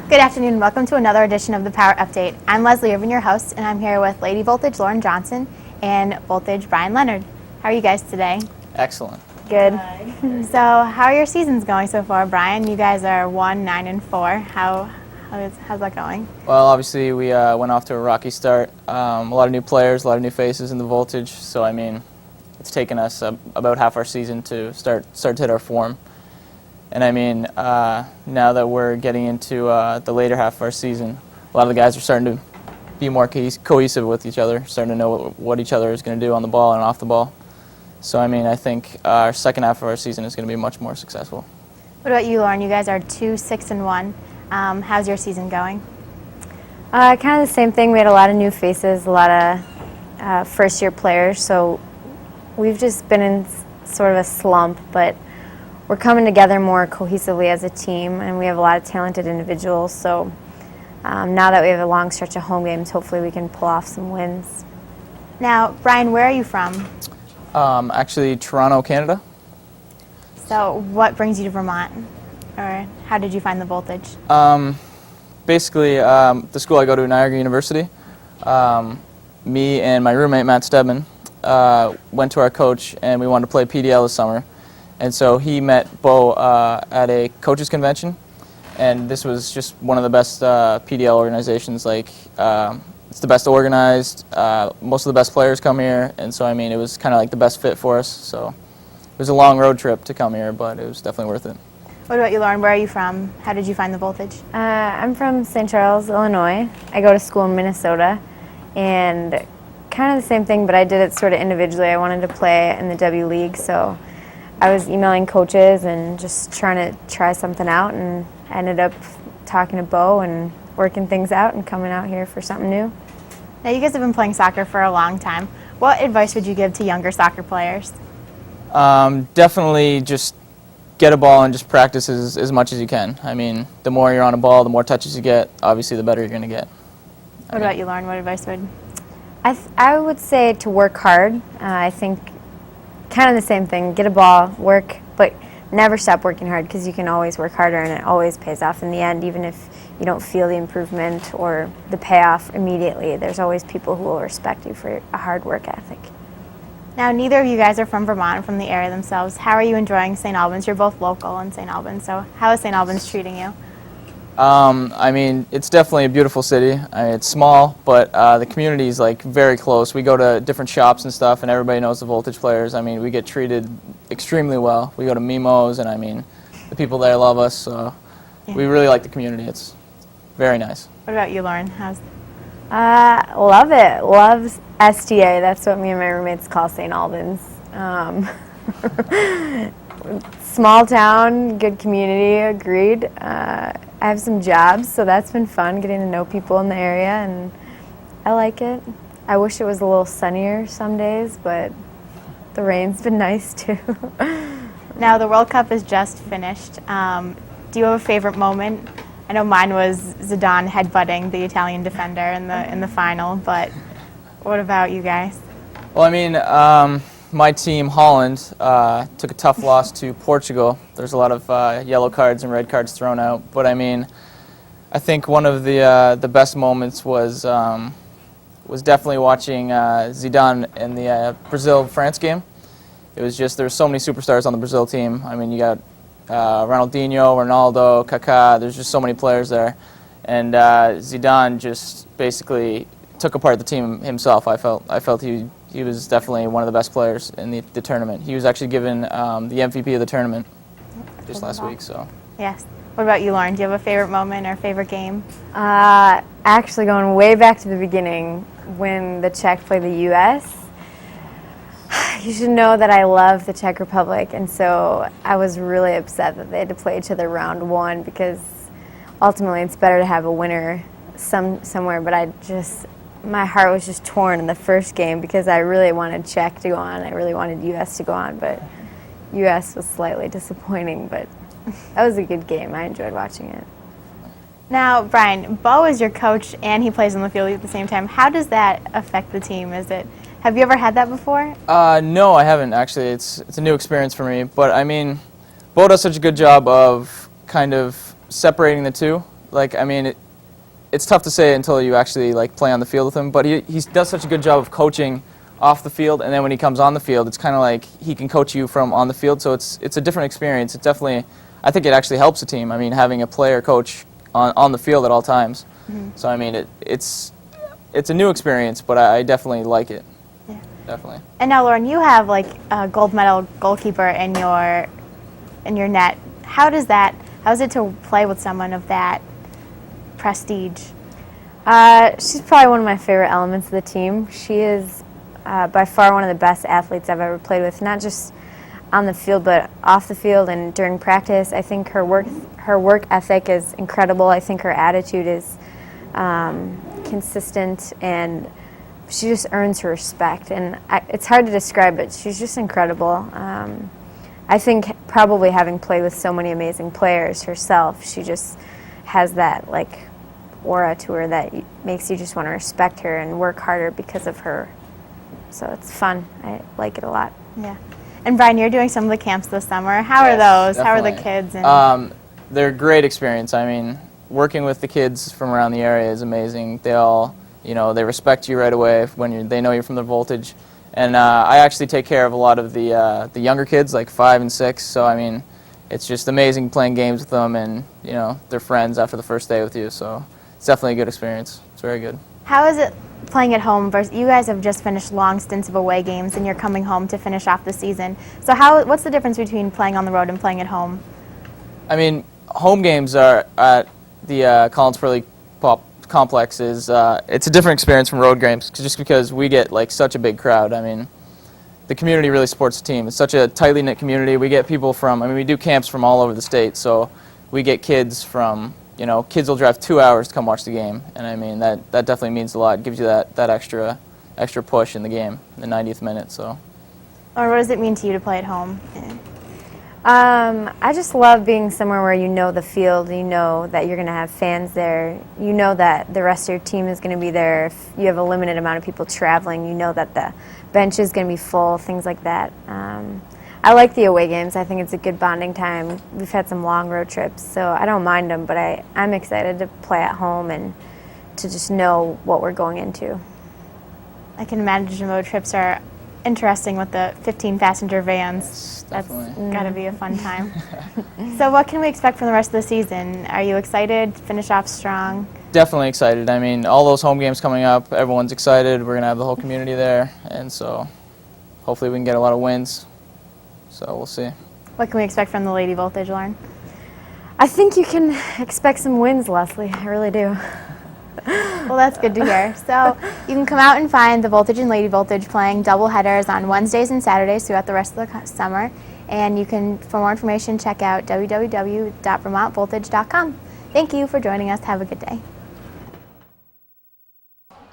Good afternoon and welcome to another edition of the Power Update. I'm Leslie Irvin, your host, and I'm here with Lady Voltage Lauren Johnson and Voltage Brian Leonard. How are you guys today? Excellent. Good. Hi. So how are your seasons going so far, Brian? You guys are 1-9-4. How's that going? Well, obviously we went off to a rocky start. A lot of new players, a lot of new faces in the Voltage. So I mean, it's taken us about half our season to start to hit our form. And I mean, now that we're getting into the later half of our season, a lot of the guys are starting to be more cohesive with each other, starting to know what each other is going to do on the ball and off the ball. So I mean, I think our second half of our season is going to be much more successful. What about you, Lauren? You guys are 2-6-1. How's your season going? Kind of the same thing. We had a lot of new faces, a lot of first-year players, so we've just been in sort of a slump, but we're coming together more cohesively as a team, and we have a lot of talented individuals. So now that we have a long stretch of home games, hopefully we can pull off some wins. Now, Brian, where are you from? Actually, Toronto, Canada. So what brings you to Vermont? Or how did you find the Voltage? Basically, the school I go to, Niagara University, me and my roommate, Matt Stedman, went to our coach, and we wanted to play PDL this summer. And so he met Bo at a coaches convention, and this was just one of the best PDL organizations. Like, it's the best organized, most of the best players come here, and so I mean, it was kind of like the best fit for us. So it was a long road trip to come here, but it was definitely worth it. What about you, Lauren? Where are you from? How did you find the Voltage? I'm from St. Charles, Illinois. I go to school in Minnesota, and kind of the same thing, but I did it sort of individually. I wanted to play in the W League, so I was emailing coaches and just trying to try something out, and ended up talking to Bo and working things out and coming out here for something new. Now, you guys have been playing soccer for a long time. What advice would you give to younger soccer players? Definitely just get a ball and just practice as much as you can. I mean, the more you're on a ball, the more touches you get, obviously the better you're going to get. What about you, Lauren? What advice would? I would say to work hard. I think kind of the same thing. Get a ball, work, but never stop working hard, because you can always work harder and it always pays off in the end, even if you don't feel the improvement or the payoff immediately. There's always people who will respect you for a hard work ethic. Now, neither of you guys are from Vermont, from the area themselves. How are you enjoying St. Albans? You're both local in St. Albans, so how is St. Albans treating you? I mean, it's definitely a beautiful city. It's small, but the community is like very close. We go to different shops and stuff, and everybody knows the Voltage players. I mean, we get treated extremely well. We go to Mimo's, and I mean, the people there love us. So we really like the community. It's very nice. What about you, Lauren? Love it. Love STA. That's what me and my roommates call St. Albans. Small town, good community, agreed. I have some jobs, so that's been fun, getting to know people in the area, and I like it. I wish it was a little sunnier some days, but the rain's been nice too. Now, the World Cup is just finished. Do you have a favorite moment? I know mine was Zidane headbutting the Italian defender in the final, but what about you guys? Well, I mean, my team, Holland, took a tough loss to Portugal. There's a lot of yellow cards and red cards thrown out. But I mean, I think one of the best moments was definitely watching Zidane in the Brazil-France game. It was just, there were so many superstars on the Brazil team. I mean, you got Ronaldinho, Ronaldo, Kaká. There's just so many players there. And Zidane just basically took apart the team himself. I felt he was definitely one of the best players in the tournament. He was actually given the MVP of the tournament just last week. So. Yes. What about you, Lauren? Do you have a favorite moment or favorite game? Actually, going way back to the beginning, when the Czech played the U.S., you should know that I love the Czech Republic, and so I was really upset that they had to play each other round one, because ultimately it's better to have a winner somewhere, but my heart was just torn in the first game, because I really wanted Czech to go on. I really wanted U.S. to go on, but U.S. was slightly disappointing, but that was a good game. I enjoyed watching it. Now, Brian, Bo is your coach and he plays on the field at the same time. How does that affect the team? Have you ever had that before? No, I haven't actually. It's a new experience for me. But I mean, Bo does such a good job of kind of separating the two. Like, I mean, it's tough to say until you actually like play on the field with him. But he does such a good job of coaching off the field, and then when he comes on the field, it's kind of like he can coach you from on the field. So it's a different experience. It definitely, I think it actually helps the team. I mean, having a player coach on the field at all times. Mm-hmm. So I mean, it's a new experience, but I definitely like it. Yeah. Definitely. And now, Lauren, you have like a gold medal goalkeeper in your net. How is it to play with someone of that prestige? She's probably one of my favorite elements of the team. She is by far one of the best athletes I've ever played with, not just on the field but off the field and during practice. I think her work ethic is incredible. I think her attitude is consistent, and she just earns her respect. And it's hard to describe, but she's just incredible. I think probably having played with so many amazing players herself, she just has that like aura to her that makes you just want to respect her and work harder because of her. So it's fun. I like it a lot. Yeah. And Brian, you're doing some of the camps this summer. How are those? Definitely. How are the kids? And they're a great experience. I mean, working with the kids from around the area is amazing. They all, they respect you right away when they know you're from the Voltage. And I actually take care of a lot of the younger kids, like 5 and 6. So I mean, it's just amazing playing games with them, and they're friends after the first day with you. So it's definitely a good experience. It's very good. How is it playing at home versus you guys have just finished long stints of away games, and you're coming home to finish off the season? So what's the difference between playing on the road and playing at home? I mean, home games are at the Collins Pearly complex it's a different experience from road games just because we get like such a big crowd. I mean, the community really supports the team. It's such a tightly knit community. We get people we do camps from all over the state, so we get kids from, kids will drive 2 hours to come watch the game, and I mean that definitely means a lot. It gives you that extra push in the game, the 90th minute. So. Or what does it mean to you to play at home? I just love being somewhere where you know the field, you know that you're going to have fans there, you know that the rest of your team is going to be there. If you have a limited amount of people traveling, you know that the bench is going to be full, things like that. I like the away games. I think it's a good bonding time. We've had some long road trips, so I don't mind them, but I'm excited to play at home and to just know what we're going into. I can imagine road trips are interesting with the 15-passenger vans. That's got to be a fun time. So what can we expect from the rest of the season? Are you excited to finish off strong? Definitely excited. I mean, all those home games coming up, everyone's excited. We're going to have the whole community there, and so hopefully we can get a lot of wins. So we'll see. What can we expect from the Lady Voltage, Lauren? I think you can expect some wins, Leslie. I really do. Well, that's good to hear. So you can come out and find the Voltage and Lady Voltage playing double headers on Wednesdays and Saturdays throughout the rest of the summer. And you can, for more information, check out www.vermontvoltage.com. Thank you for joining us. Have a good day.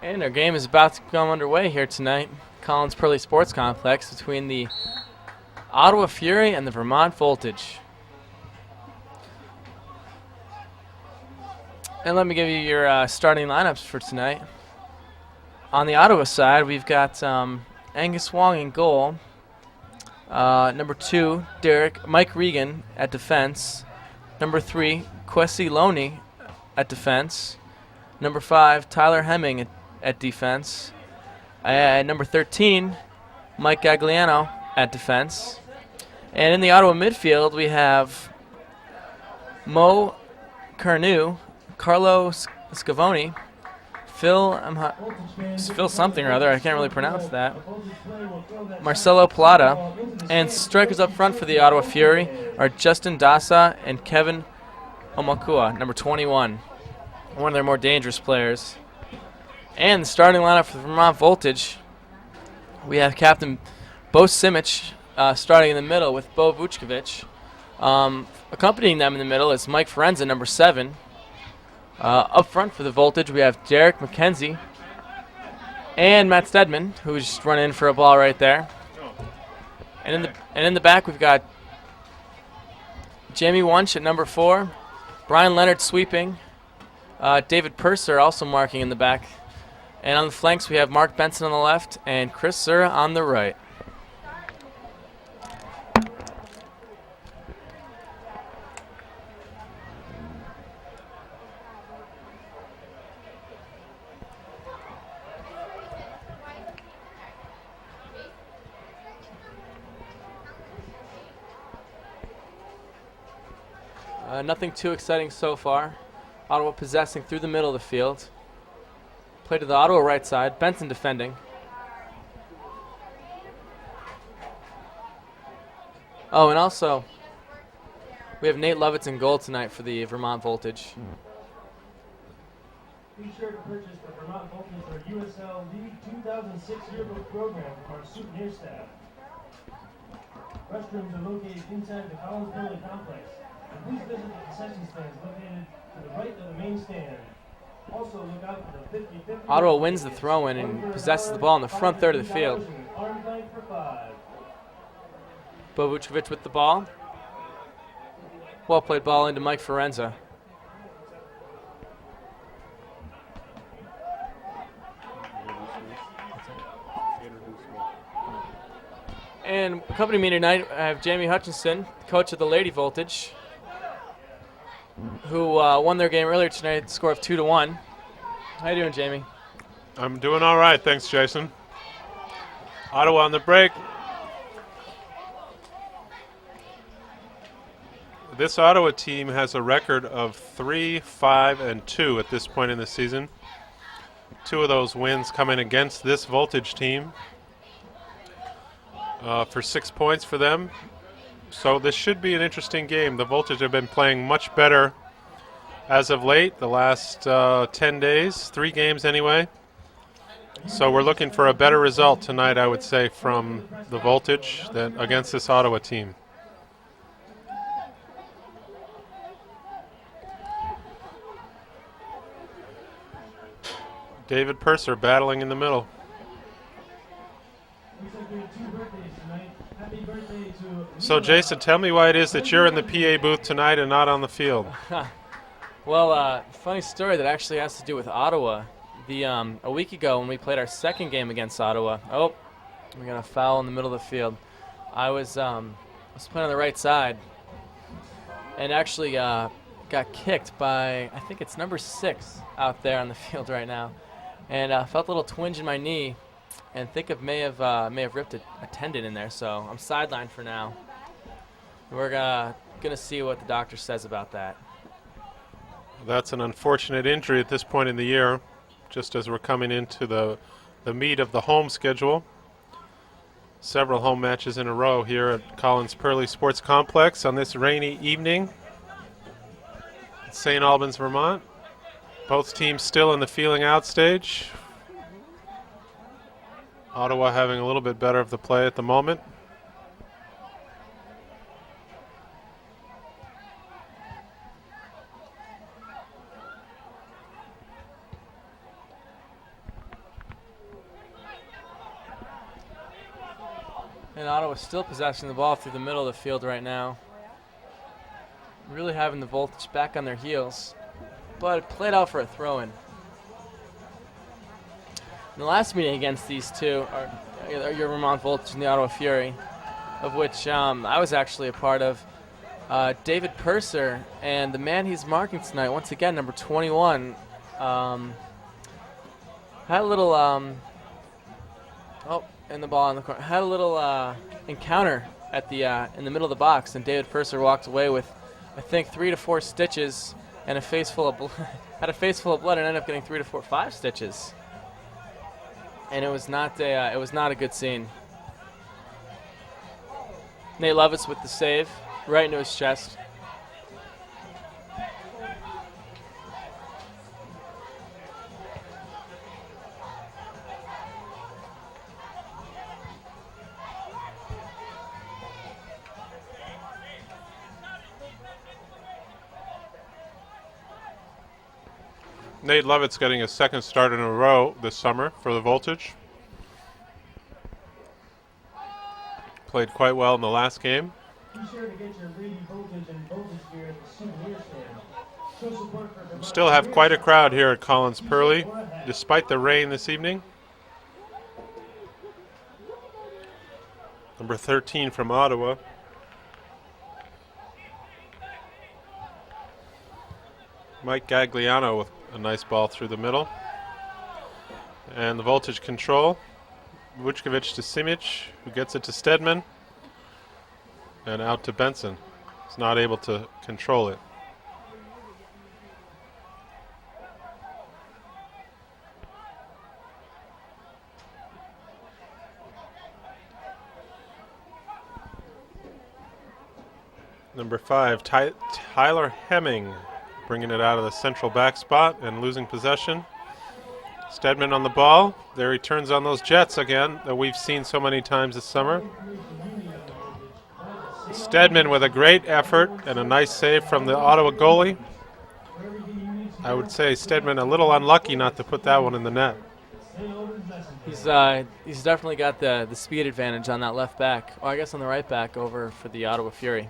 And our game is about to come underway here tonight. Collins Pearly Sports Complex between the Ottawa Fury and the Vermont Voltage. And let me give you your starting lineups for tonight. On the Ottawa side, we've got Angus Wong in goal. Number 2, Mike Regan at defense. Number 3, Kwesi Loney at defense. Number 5, Tyler Hemming at defense. Number 13, Mike Gagliano at defense. And in the Ottawa midfield, we have Mo Carnew, Carlo Scavoni, Phil something or other, I can't really pronounce that, Marcelo Plata, and strikers up front for the Ottawa Fury are Justin Dasa and Kevin Omakua, number 21, one of their more dangerous players. And the starting lineup for the Vermont Voltage, we have Captain Bo Simic starting in the middle with Bo Vučković. Accompanying them in the middle is Mike Forenza, number 7. Up front for the Voltage, we have Derek McKenzie and Matt Stedman, who's just run in for a ball right there. And in the back, we've got Jamie Wunsch at number 4, Brian Leonard sweeping, David Purser also marking in the back. And on the flanks, we have Mark Benson on the left and Chris Sura on the right. Nothing too exciting so far. Ottawa possessing through the middle of the field. Play to the Ottawa right side. Benson defending. Oh, and also, we have Nate Lovitz in goal tonight for the Vermont Voltage. Be sure to purchase the Vermont Voltage or USL League 2006 yearbook program from our souvenir staff. Restrooms are located inside the Collins Building complex. And please visit the concession stands located to the right of the main stand. Also look out for the 50-50. Ottawa wins the throw-in and possesses the ball in the front third of the field. Bovucevic with the ball. Well played ball into Mike Forenza. And accompanying me tonight, I have Jamie Hutchinson, coach of the Lady Voltage, who won their game earlier tonight, score of 2-1. How you doing, Jamie? I'm doing all right, thanks, Jason. Ottawa on the break. This Ottawa team has a record of 3-5-2 at this point in the season. 2 of those wins coming against this Voltage team for 6 points for them. So this should be an interesting game. The Voltage have been playing much better as of late, the last 10 days, 3 games anyway. So we're looking for a better result tonight, I would say, from the Voltage than against this Ottawa team. David Purser battling in the middle. So Jason, tell me why it is that you're in the PA booth tonight and not on the field. Well, funny story that actually has to do with Ottawa. A week ago when we played our second game against Ottawa, we got a foul in the middle of the field. I was playing on the right side and actually got kicked by, I think it's number 6 out there on the field right now. And felt a little twinge in my knee, and think it may have ripped a tendon in there. So I'm sidelined for now. We're gonna see what the doctor says about that. That's an unfortunate injury at this point in the year, just as we're coming into the meat of the home schedule. Several home matches in a row here at Collins Purley Sports Complex on this rainy evening at St. Albans, Vermont. Both teams still in the feeling out stage. Ottawa having a little bit better of the play at the moment. And Ottawa still possessing the ball through the middle of the field right now. Really having the Voltage back on their heels. But it played out for a throw-in. In the last meeting against these two are your Vermont Voltage and the Ottawa Fury, of which I was actually a part of. David Purser, and the man he's marking tonight, once again, number 21, had a little in the ball in the corner. Had a little encounter at the in the middle of the box, and David Purser walked away with, I think, 3 to 4 stitches and a face full of had a face full of blood, and ended up getting 3 to 4, 5 stitches. And it was not a good scene. Nate Lovitz with the save right into his chest. Nate Lovitz getting his second start in a row this summer for the Voltage. Played quite well in the last game. Be sure to get your Lady Voltage and Voltage gear at the souvenir stand. Show support for Vermont. Still have quite a crowd here at Collins Purley, despite the rain this evening. Number 13 from Ottawa. Mike Gagliano with a nice ball through the middle. And the Voltage control. Vučković to Simic, who gets it to Stedman. And out to Benson. He's not able to control it. Number 5, Tyler Hemming, bringing it out of the central back spot and losing possession. Stedman on the ball. There he turns on those jets again that we've seen so many times this summer. Stedman with a great effort and a nice save from the Ottawa goalie. I would say Stedman a little unlucky not to put that one in the net. He's definitely got the speed advantage on that left back, or I guess on the right back over for the Ottawa Fury.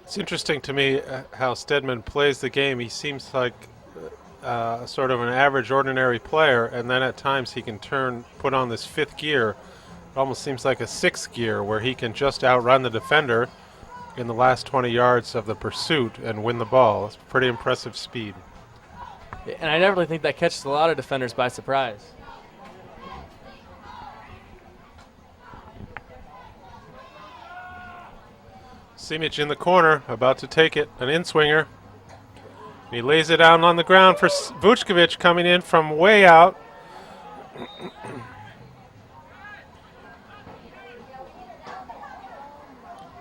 It's interesting to me how Stedman plays the game. He seems like sort of an average, ordinary player, and then at times he can put on this fifth gear. It almost seems like a sixth gear where he can just outrun the defender in the last 20 yards of the pursuit and win the ball. It's pretty impressive speed. And I definitely think that catches a lot of defenders by surprise. Simic in the corner, about to take it, an in-swinger. He lays it down on the ground for Vučković coming in from way out.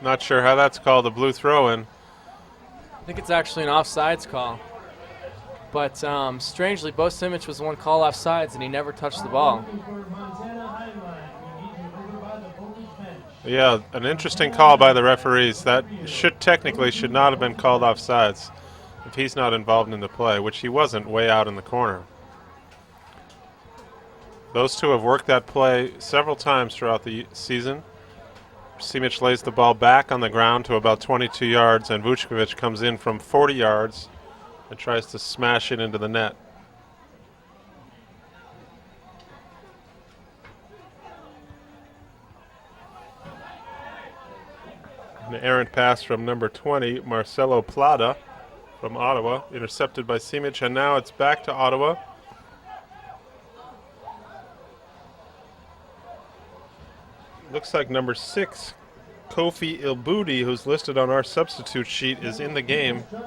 Not sure how that's called, a blue throw-in. I think it's actually an offsides call. But strangely, Bo Simic was the one called offsides, and he never touched the ball. Yeah, an interesting call by the referees. That technically should not have been called offsides if he's not involved in the play, which he wasn't way out in the corner. Those two have worked that play several times throughout the season. Simic lays the ball back on the ground to about 22 yards, and Vučković comes in from 40 yards and tries to smash it into the net. An errant pass from number 20, Marcelo Plata from Ottawa, intercepted by Simic, and now it's back to Ottawa. Looks like number 6, Kofi Ilbudi, who's listed on our substitute sheet, is in the game. There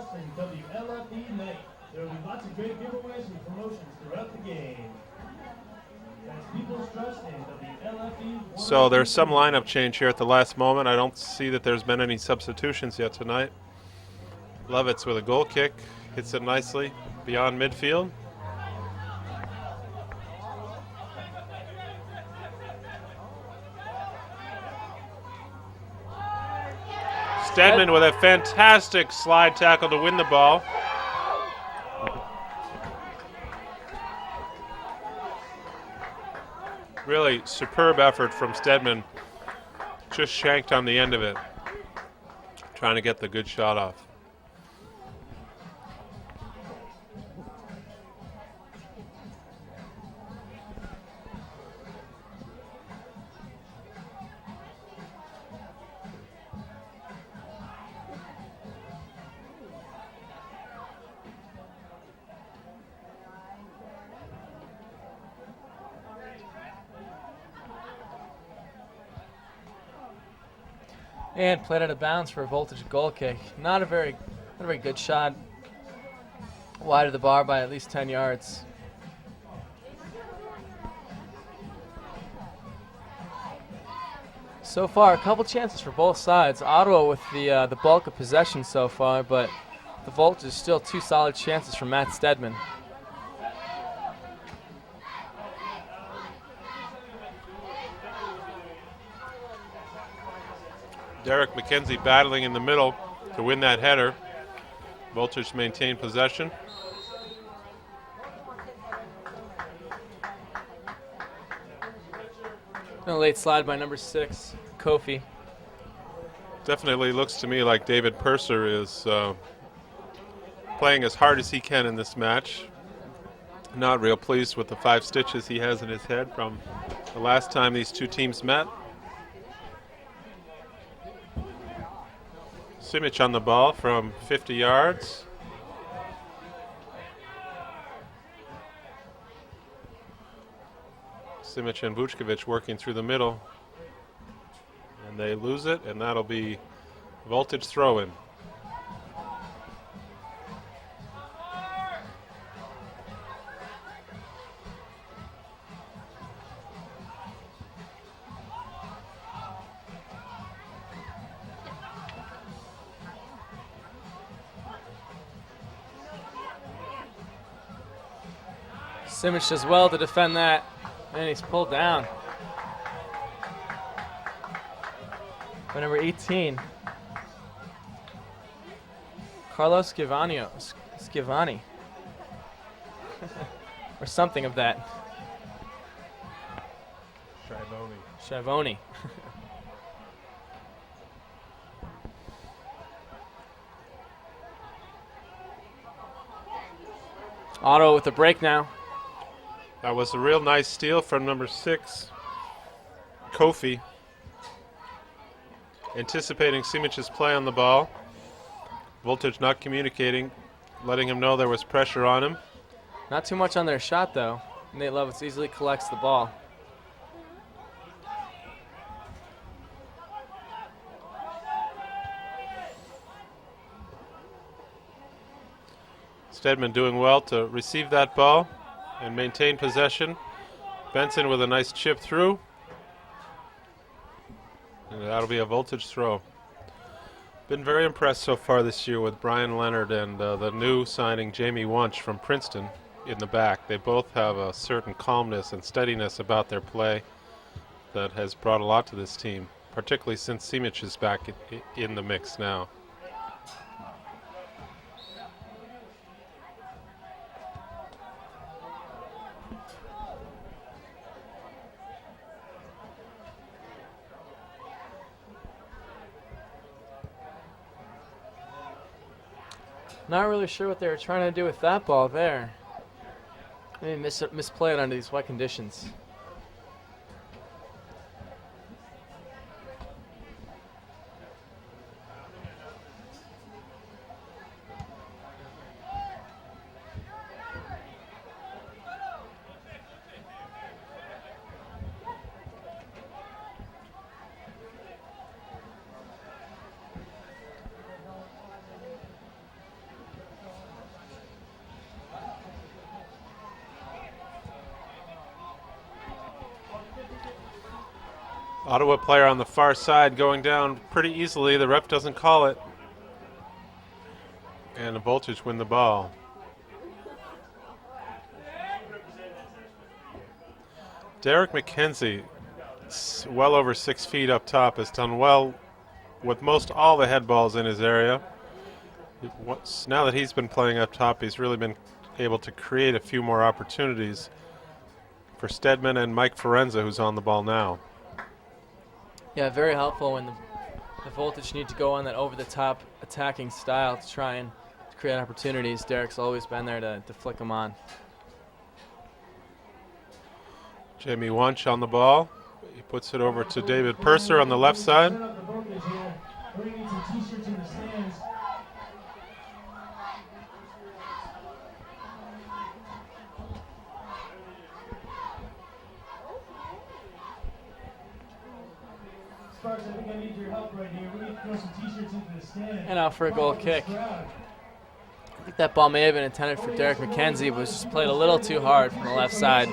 will be lots of great giveaways and promotions throughout the game. That's People's Trust and WLFE. So there's some lineup change here at the last moment. I don't see that there's been any substitutions yet tonight. Lovitz with a goal kick, hits it nicely beyond midfield. Stedman with a fantastic slide tackle to win the ball. Really superb effort from Stedman. Just shanked on the end of it, trying to get the good shot off. And played out of bounds for a Voltage goal kick. Not a very good shot. Wide of the bar by at least 10 yards. So far, a couple chances for both sides. Ottawa with the bulk of possession so far, but the Voltage still 2 solid chances from Matt Stedman. Derek McKenzie battling in the middle to win that header. Voltage maintain possession. And a late slide by number 6, Kofi. Definitely looks to me like David Purser is playing as hard as he can in this match. Not real pleased with the 5 stitches he has in his head from the last time these two teams met. Simic on the ball from 50 yards. Simic and Vučković working through the middle. And they lose it, and that'll be Voltage throw-in. Simic does well to defend that, and he's pulled down by number 18, Carlos Schivani, or something of that. Schiavone. Ottawa with the break now. That was a real nice steal from number 6, Kofi. Anticipating Simic's play on the ball. Voltage not communicating, letting him know there was pressure on him. Not too much on their shot, though. Nate Lovitz easily collects the ball. Stedman doing well to receive that ball and maintain possession. Benson with a nice chip through. And that'll be a Voltage throw. Been very impressed so far this year with Brian Leonard and the new signing Jamie Wunsch from Princeton in the back. They both have a certain calmness and steadiness about their play that has brought a lot to this team, particularly since Simic is back in the mix now. Not really sure what they were trying to do with that ball there. Maybe misplay it under these wet conditions. Ottawa player on the far side going down pretty easily. The ref doesn't call it. And the Voltage win the ball. Derek McKenzie, well over 6 feet up top, has done well with most all the head balls in his area. Now that he's been playing up top, he's really been able to create a few more opportunities for Stedman and Mike Forenza, who's on the ball now. Yeah, very helpful when the Voltage need to go on that over-the-top attacking style to try and create opportunities. Derek's always been there to flick them on. Jamie Wunsch on the ball. He puts it over to David Purser on the left side. And out for a goal kick. I think that ball may have been intended for Derek McKenzie, but was just played a little too hard from the left side.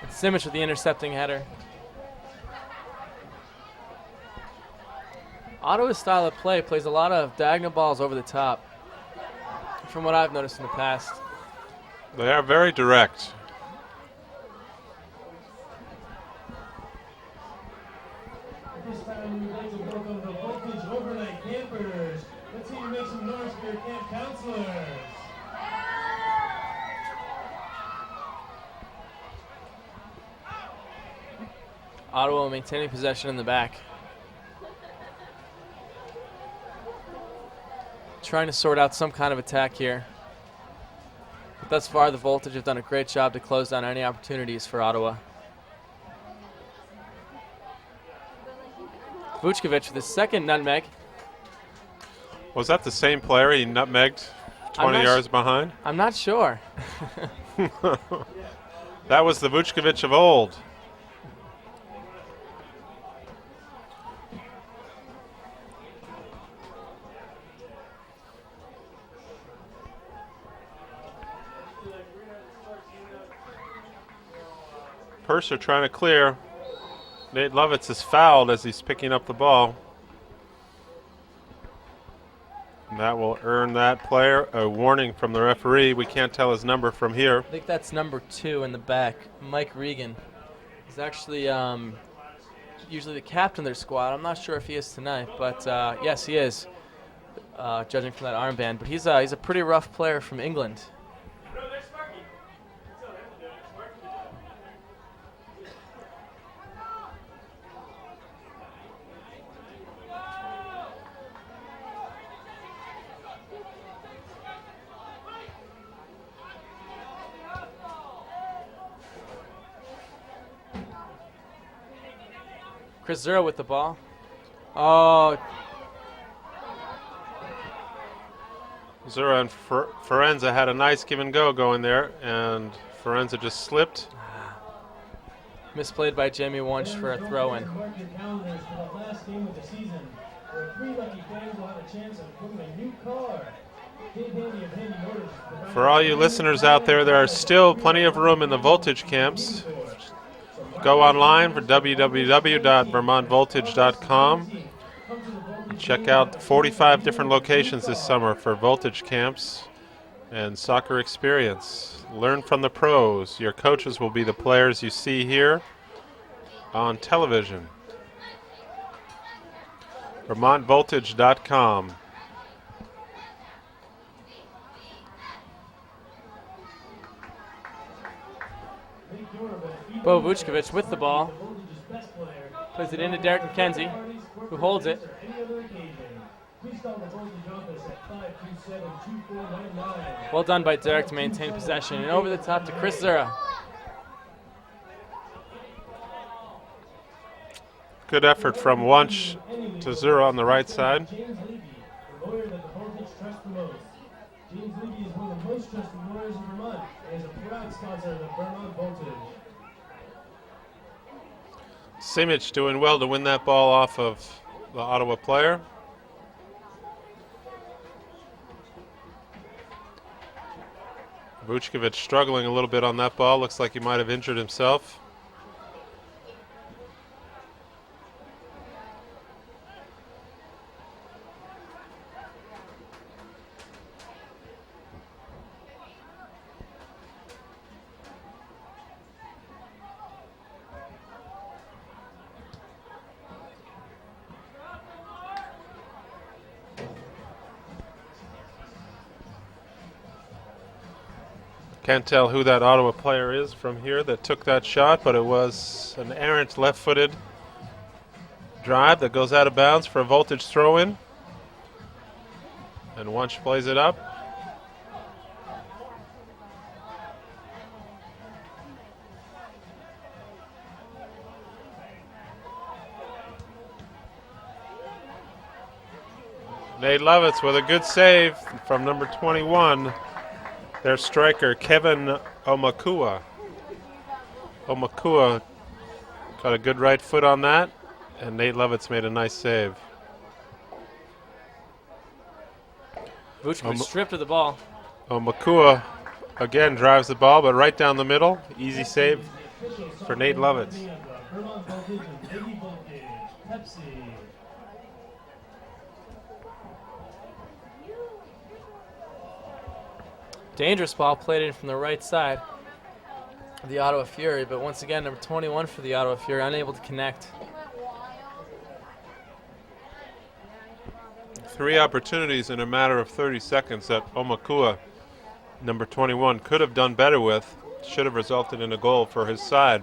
Simic with the intercepting header. Ottawa's style of play plays a lot of diagonal balls over the top, from what I've noticed in the past. They are very direct. This time we would like to welcome the Voltage overnight campers. Let's see you make some noise for your camp counselors. Ottawa maintaining possession in the back. Trying to sort out some kind of attack here. But thus far, the Voltage have done a great job to close down any opportunities for Ottawa. Vučković with his second nutmeg. Was that the same player he nutmegged 20 yards behind? I'm not sure. That was the Vučković of old. Purser trying to clear. Nate Lovitz is fouled as he's picking up the ball. And that will earn that player a warning from the referee. We can't tell his number from here. I think that's number 2 in the back, Mike Regan. He's actually usually the captain of their squad. I'm not sure if he is tonight, but yes, he is, judging from that armband. But he's a pretty rough player from England. Chris Zura with the ball. Oh, Zura and Forenza had a nice give and go going there, and Forenza just slipped. misplayed by Jamie Wunsch for a throw-in. Mark your calendars for the last game of the season, where 3 lucky fans will have a chance of winning a new car. For all you listeners out there are still plenty of room in the voltage camps. Go online for www.vermontvoltage.com. Check out 45 different locations this summer for voltage camps and soccer experience. Learn from the pros. Your coaches will be the players you see here on television. VermontVoltage.com. Bo Vučković with the ball. Plays it into Derek McKenzie, who holds it. Well done by Derek to maintain possession. And over the top to Chris Zura. Good effort from Wunsch to Zura on the right side. James Levy is one of the most trusted lawyers in Vermont and is a proud sponsor of the Vermont Voltage. Simic doing well to win that ball off of the Ottawa player. Vučković struggling a little bit on that ball. Looks like he might have injured himself. Can't tell who that Ottawa player is from here that took that shot, but it was an errant left-footed drive that goes out of bounds for a voltage throw-in. And Wunsch plays it up. Nate Lovitz with a good save from number 21. Their striker, Kevin Omakua. Omakua got a good right foot on that, and Nate Lovitz made a nice save. Vučković stripped of the ball. Omakua again drives the ball, but right down the middle. Easy save for Nate Lovitz. Dangerous ball played in from the right side of the Ottawa Fury, but once again, number 21 for the Ottawa Fury, unable to connect. 3 opportunities in a matter of 30 seconds that Omakua, number 21, could have done better with. Should have resulted in a goal for his side.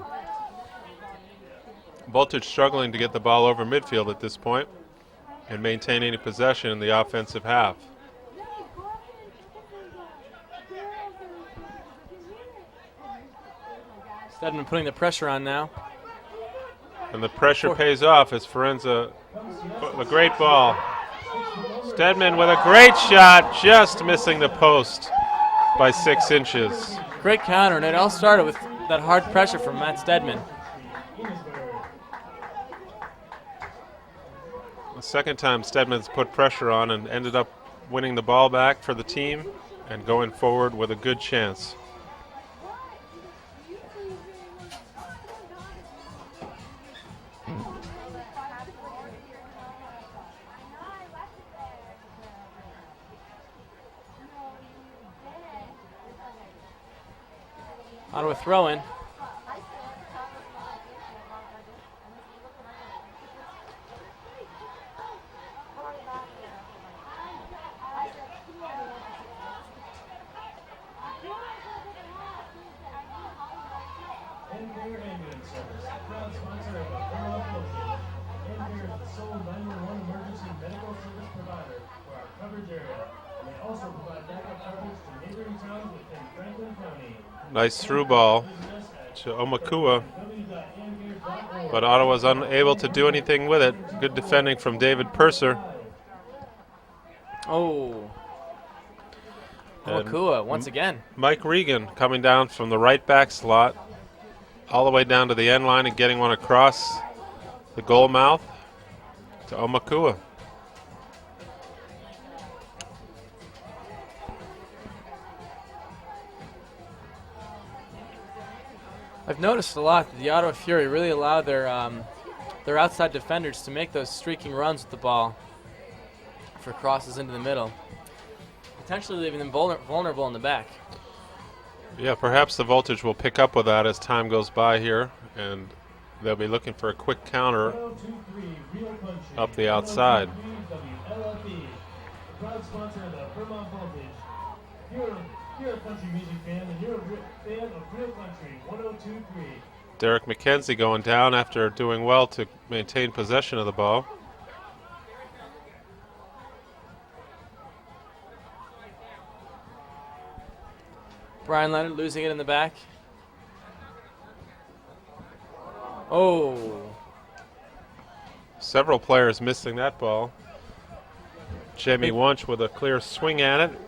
Voltage struggling to get the ball over midfield at this point and maintain any possession in the offensive half. Stedman putting the pressure on now. And the pressure pays off as Forenza, a great ball. Stedman with a great shot, just missing the post by 6 inches. Great counter, and it all started with that hard pressure from Matt Stedman. The second time Stedman's put pressure on and ended up winning the ball back for the team and going forward with a good chance. Ottawa throw-in. Care Ambulance Service, proud sponsor of the Vermont Local. Care is the sole 911 emergency medical service provider for our coverage area. And they also provide backup coverage to neighboring towns within Franklin County. Nice through ball to Omakua, but Ottawa's unable to do anything with it. Good defending from David Purser. Oh. And Omakua once again. Mike Regan coming down from the right back slot all the way down to the end line and getting one across the goal mouth to Omakua. I've noticed a lot that the Ottawa Fury really allow their outside defenders to make those streaking runs with the ball for crosses into the middle, potentially leaving them vulnerable in the back. Yeah, perhaps the Voltage will pick up with that as time goes by here, and they'll be looking for a quick counter up the outside. WLFE, the proud sponsor of the Vermont Voltage. You're a country music fan, and you're a fan of Real Country 102.3. Derek McKenzie going down after doing well to maintain possession of the ball. Brian Leonard losing it in the back. Oh. Several players missing that ball. Jamie Wunsch with a clear swing at it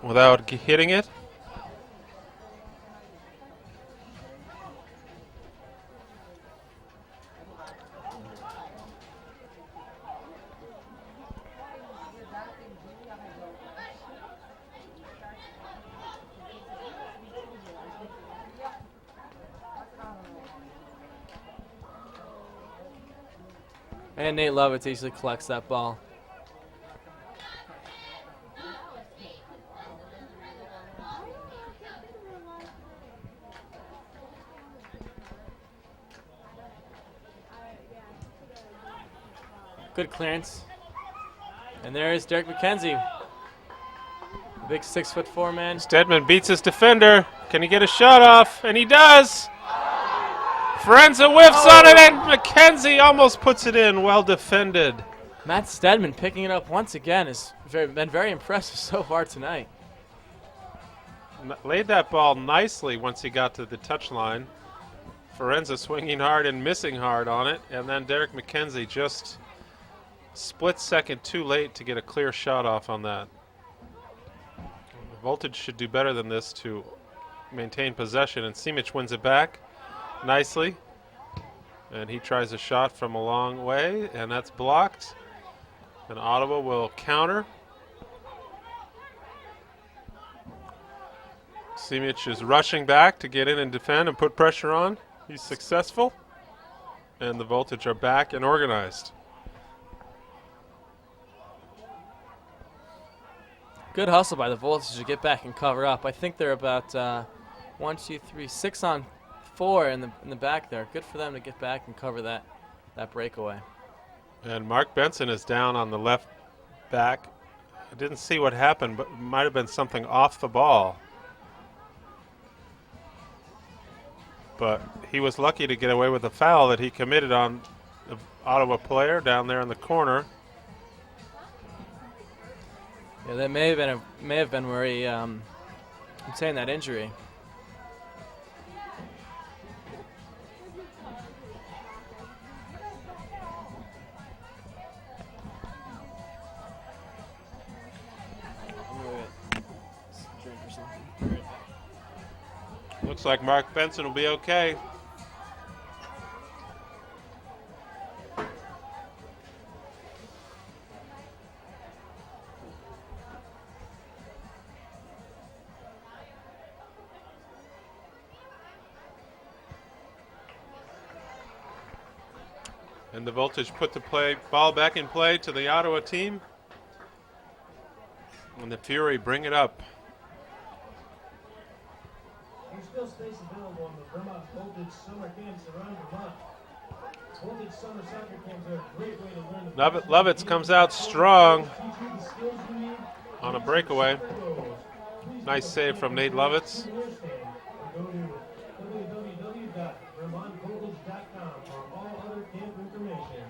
without hitting it. And Nate Lovitz easily collects that ball. Good clearance. And there is Derek McKenzie. The big 6'4" man. Stedman beats his defender. Can he get a shot off? And he does. Forenza whiffs on it, and McKenzie almost puts it in. Well defended. Matt Stedman picking it up once again has been very impressive so far tonight. Laid that ball nicely once he got to the touchline. Forenza swinging hard and missing hard on it, and then Derek McKenzie just split second too late to get a clear shot off on that. Voltage should do better than this to maintain possession, and Simic wins it back nicely, and he tries a shot from a long way, and that's blocked, and Ottawa will counter. Simic is rushing back to get in and defend and put pressure on. He's successful, and the Voltage are back and organized. Good hustle by the Voltage to get back and cover up. I think they're about 6 on 4 in the back there. Good for them to get back and cover that breakaway. And Mark Benson is down on the left back. I didn't see what happened, but it might have been something off the ball. But he was lucky to get away with the foul that he committed on the Ottawa player down there in the corner. Yeah, that may have been where he obtained that injury. Looks like Mark Benson will be okay. And the Voltage put the ball back in play to the Ottawa team. And the Fury bring it up. You're still space available on the Vermont Voltage Summer Camps around Vermont. Voltage Summer Soccer Camps are a great way to learn the Lovitz comes out strong teach you the skills you need on a breakaway. for goals. Please Nice save from Nate Lovitz. go to www.vermontvoltage.com for all other camp information.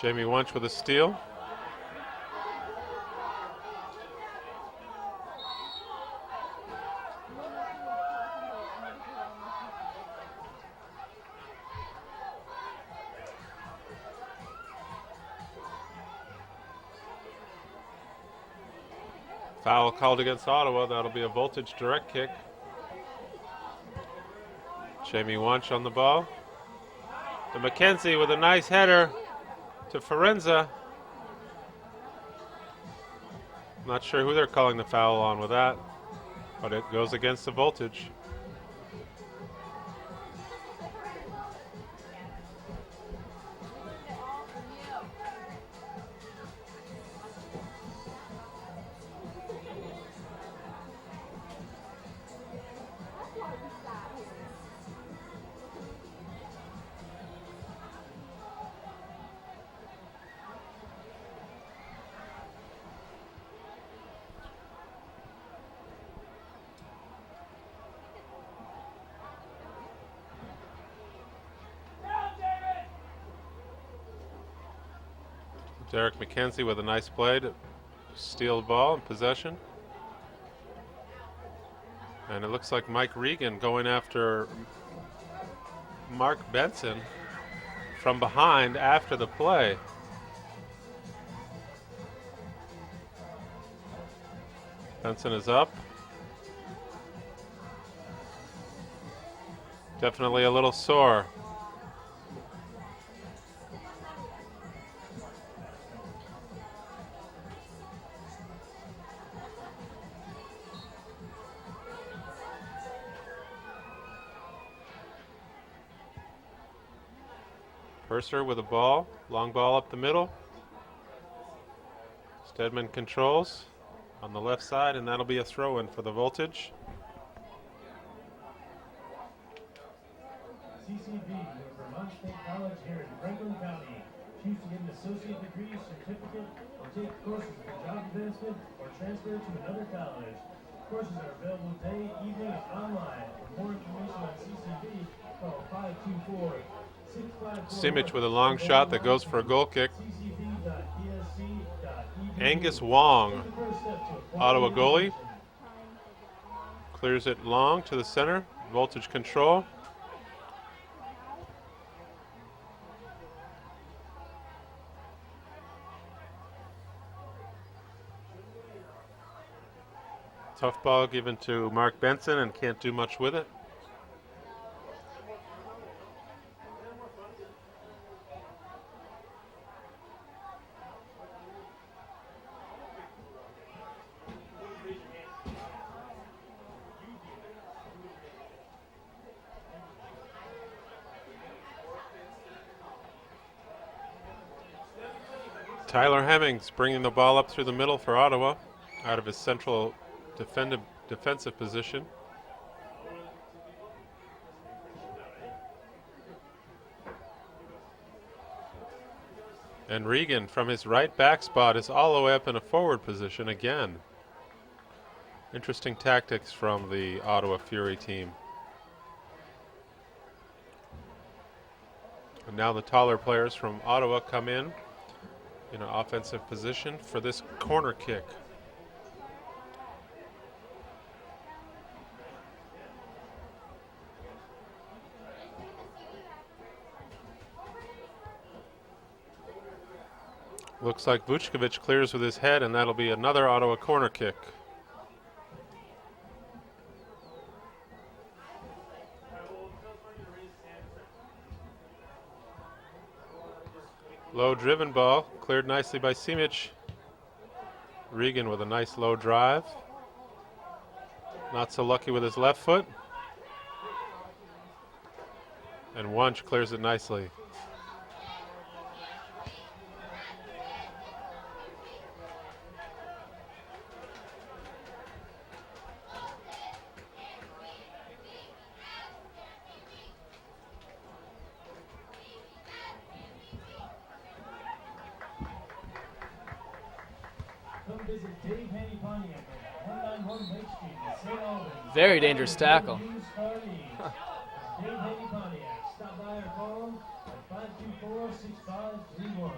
Jamie Wunsch with a steal. Foul called against Ottawa. That'll be a Voltage direct kick. Jamie Wunsch on the ball. To McKenzie with a nice header to Forenza. Not sure who they're calling the foul on with that, but it goes against the Voltage. Derek McKenzie with a nice play to steal the ball in possession. And it looks like Mike Regan going after Mark Benson from behind after the play. Benson is up. Definitely a little sore. Purser with a ball, long ball up the middle. Stedman controls on the left side, and that'll be a throw-in for the Voltage. CCB, Vermont State College here in Franklin County. Choose to get an associate degree, certificate, or take courses for job advancement, or transfer to another college. Courses are available day, evening, and online. For more information on CCB, call 524. Simic with a long shot that goes for a goal kick. Angus Wong, Ottawa goalie, clears it long to the center. Voltage control. Tough ball given to Mark Benson and can't do much with it. Tyler Hemmings bringing the ball up through the middle for Ottawa out of his central defensive position. And Regan from his right back spot is all the way up in a forward position again. Interesting tactics from the Ottawa Fury team. And now the taller players from Ottawa come in an offensive position for this corner kick. Looks like Vučković clears with his head, and that'll be another Ottawa corner kick. Low driven ball, cleared nicely by Simic. Regan with a nice low drive. Not so lucky with his left foot. And Wunsch clears it nicely. visit Dave Haney Pontiac at 191 Lake Street in St. Albans. Very dangerous tackle. Used car needs. Dave Haney Pontiac. Stop by or call him at 524-6531.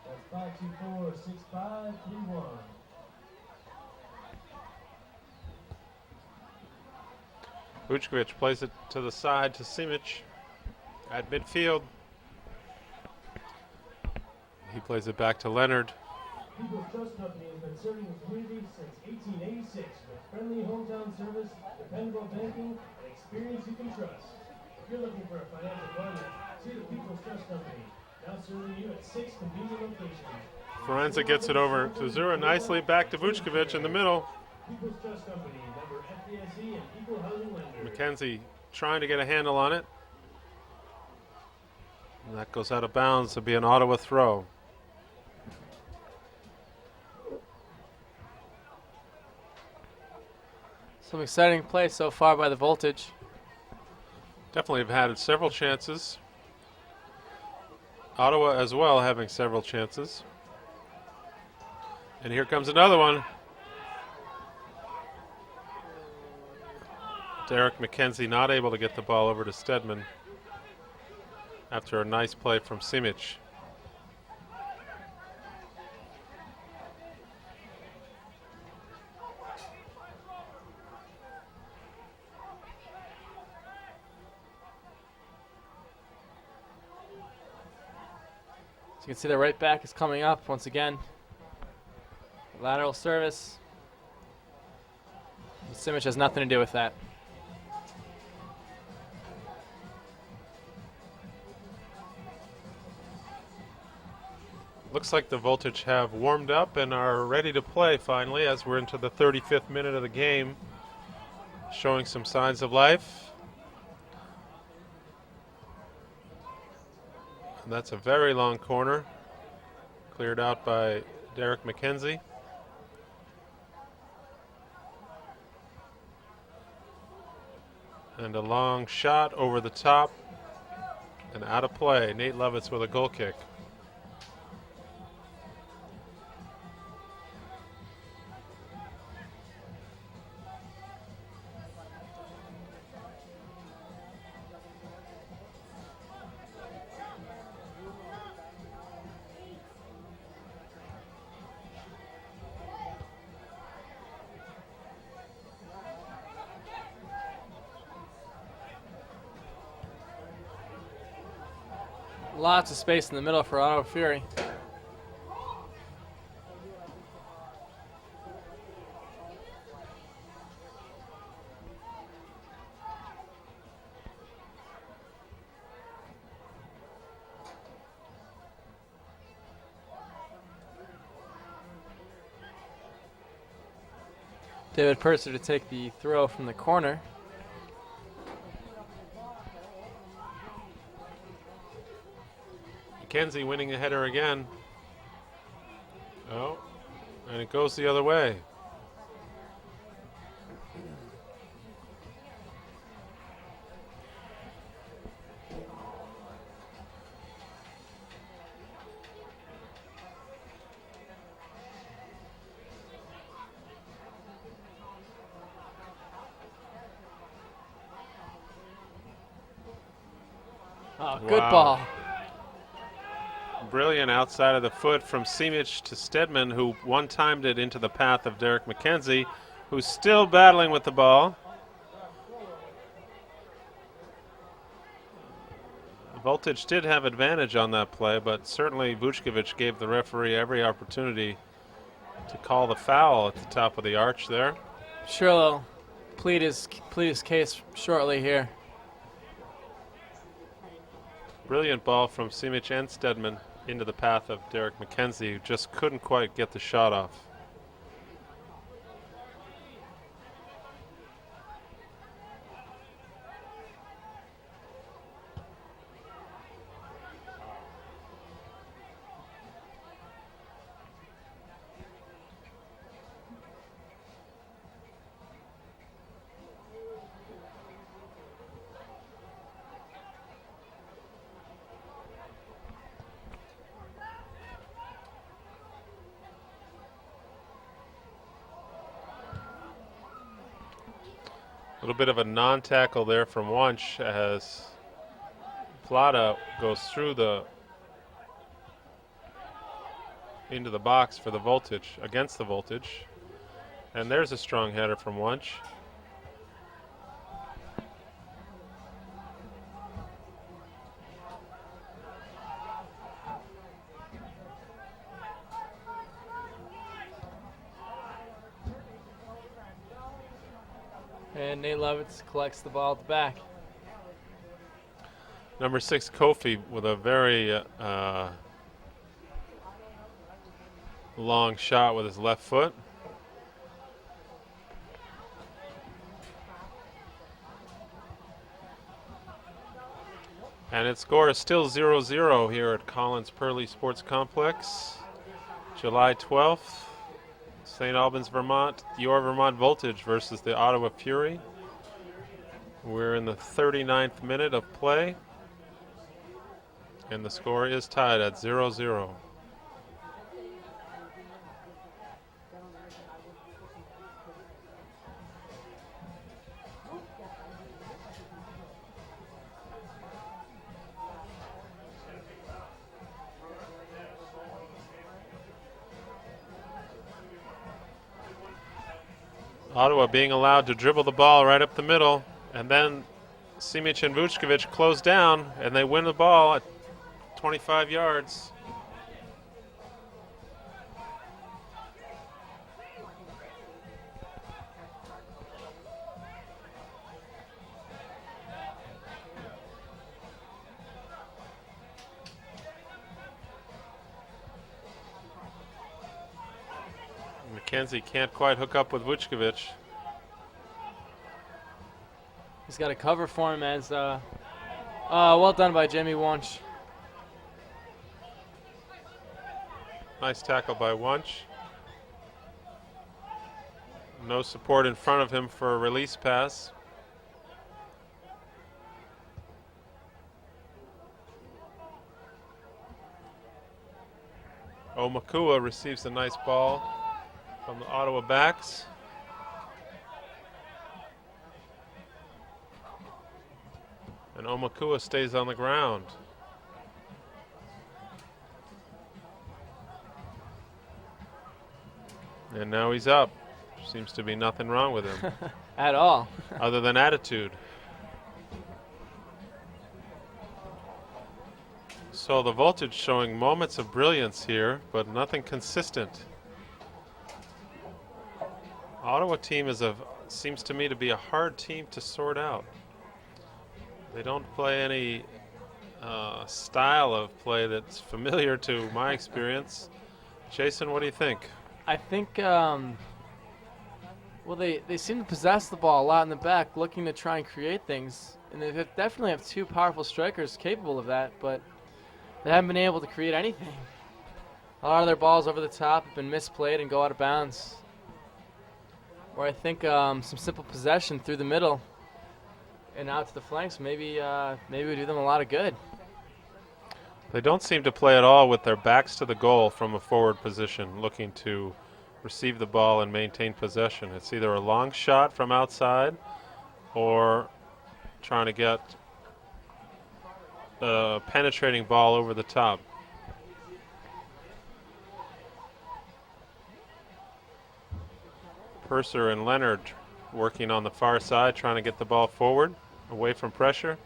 That's 524-6531. Vučković plays it to the side to Simic at midfield. He plays it back to Leonard. People's Trust Company has been serving the community since 1886 with friendly hometown service, dependable banking, and experience you can trust. If you're looking for a financial partner, see the People's Trust Company, now serving you at 6 convenient locations. Forenza gets it over to Zura nicely, back to Vučković in the middle. People's Trust Company, member FDIC and equal housing lender. McKenzie trying to get a handle on it. And that goes out of bounds. It'll be an Ottawa throw. Some exciting play so far by the Voltage. Definitely have had several chances. Ottawa as well having several chances. And here comes another one. Derek McKenzie not able to get the ball over to Stedman after a nice play from Simic. So you can see the right back is coming up once again. Lateral service. Simic has nothing to do with that. Looks like the Voltage have warmed up and are ready to play finally as we're into the 35th minute of the game, showing some signs of life. And that's a very long corner, cleared out by Derek McKenzie. And a long shot over the top and out of play. Nate Lovitz with a goal kick. Lots of space in the middle for Ottawa Fury. David Purser to take the throw from the corner. McKenzie winning the header again. Oh, and it goes the other way. Oh, good ball. Brilliant outside of the foot from Simic to Stedman, who one-timed it into the path of Derek McKenzie, who's still battling with the ball. Voltage did have advantage on that play, but certainly Vučković gave the referee every opportunity to call the foul at the top of the arch there. Sure, he'll plead his case shortly here. Brilliant ball from Simic and Stedman into the path of Derek McKenzie, who just couldn't quite get the shot off. A little bit of a non-tackle there from Wunsch as Plata goes through into the box for the voltage, against the voltage. And there's a strong header from Wunsch. And Nate Levitz collects the ball at the back. Number 6, Kofi, with a very long shot with his left foot. And its score is still 0-0 here at Collins Pearly Sports Complex. July 12th, St. Albans, Vermont, your Vermont Voltage versus the Ottawa Fury. We're in the 39th minute of play, and the score is tied at 0-0. Ottawa being allowed to dribble the ball right up the middle, and then Simic and Vučković close down, and they win the ball at 25 yards. McKenzie can't quite hook up with Vučković. He's got a cover for him as well done by Jimmy Wunsch. Nice tackle by Wunsch. No support in front of him for a release pass. Omakua receives a nice ball from the Ottawa backs. And Omakua stays on the ground. And now he's up. Seems to be nothing wrong with him. At all. Other than attitude. So the Voltage showing moments of brilliance here, but nothing consistent. Ottawa team seems to me to be a hard team to sort out. They don't play any style of play that's familiar to my experience. Jason, what do you think? I think, well, they seem to possess the ball a lot in the back, looking to try and create things. And they definitely have two powerful strikers capable of that, but they haven't been able to create anything. A lot of their balls over the top have been misplayed and go out of bounds. Where I think some simple possession through the middle and out to the flanks maybe would do them a lot of good. They don't seem to play at all with their backs to the goal from a forward position, looking to receive the ball and maintain possession. It's either a long shot from outside or trying to get a penetrating ball over the top. Purser and Leonard working on the far side, trying to get the ball forward, away from pressure.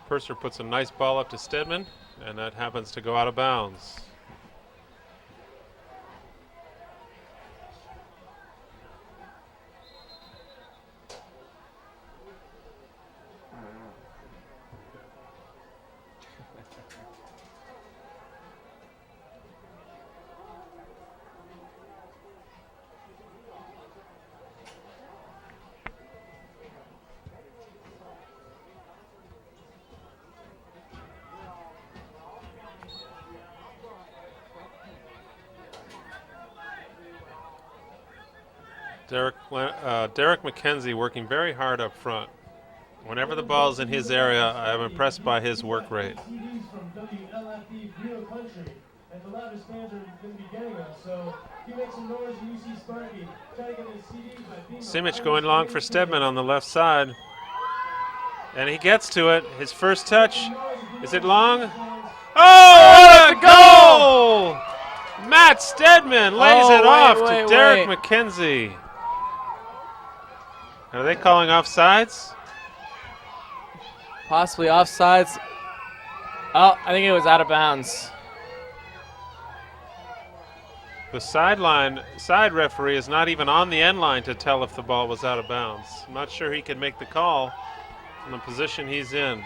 Purser puts a nice ball up to Stedman, and that happens to go out of bounds. Derek McKenzie working very hard up front. Whenever the ball's in his area, I am impressed by his work rate. TVs from WLFE Rio Country that the loudest fans are going to be getting us. So if you make some noise and you see Sparky, try to get his CD by being Simic going long for Stedman on the left side. And he gets to it. His first touch. Is it long? Oh, what a goal! Matt Stedman lays it off to Derek McKenzie. Are they calling offsides? Possibly offsides. Oh, I think it was out of bounds. The side referee is not even on the end line to tell if the ball was out of bounds. I'm not sure he can make the call from the position he's in.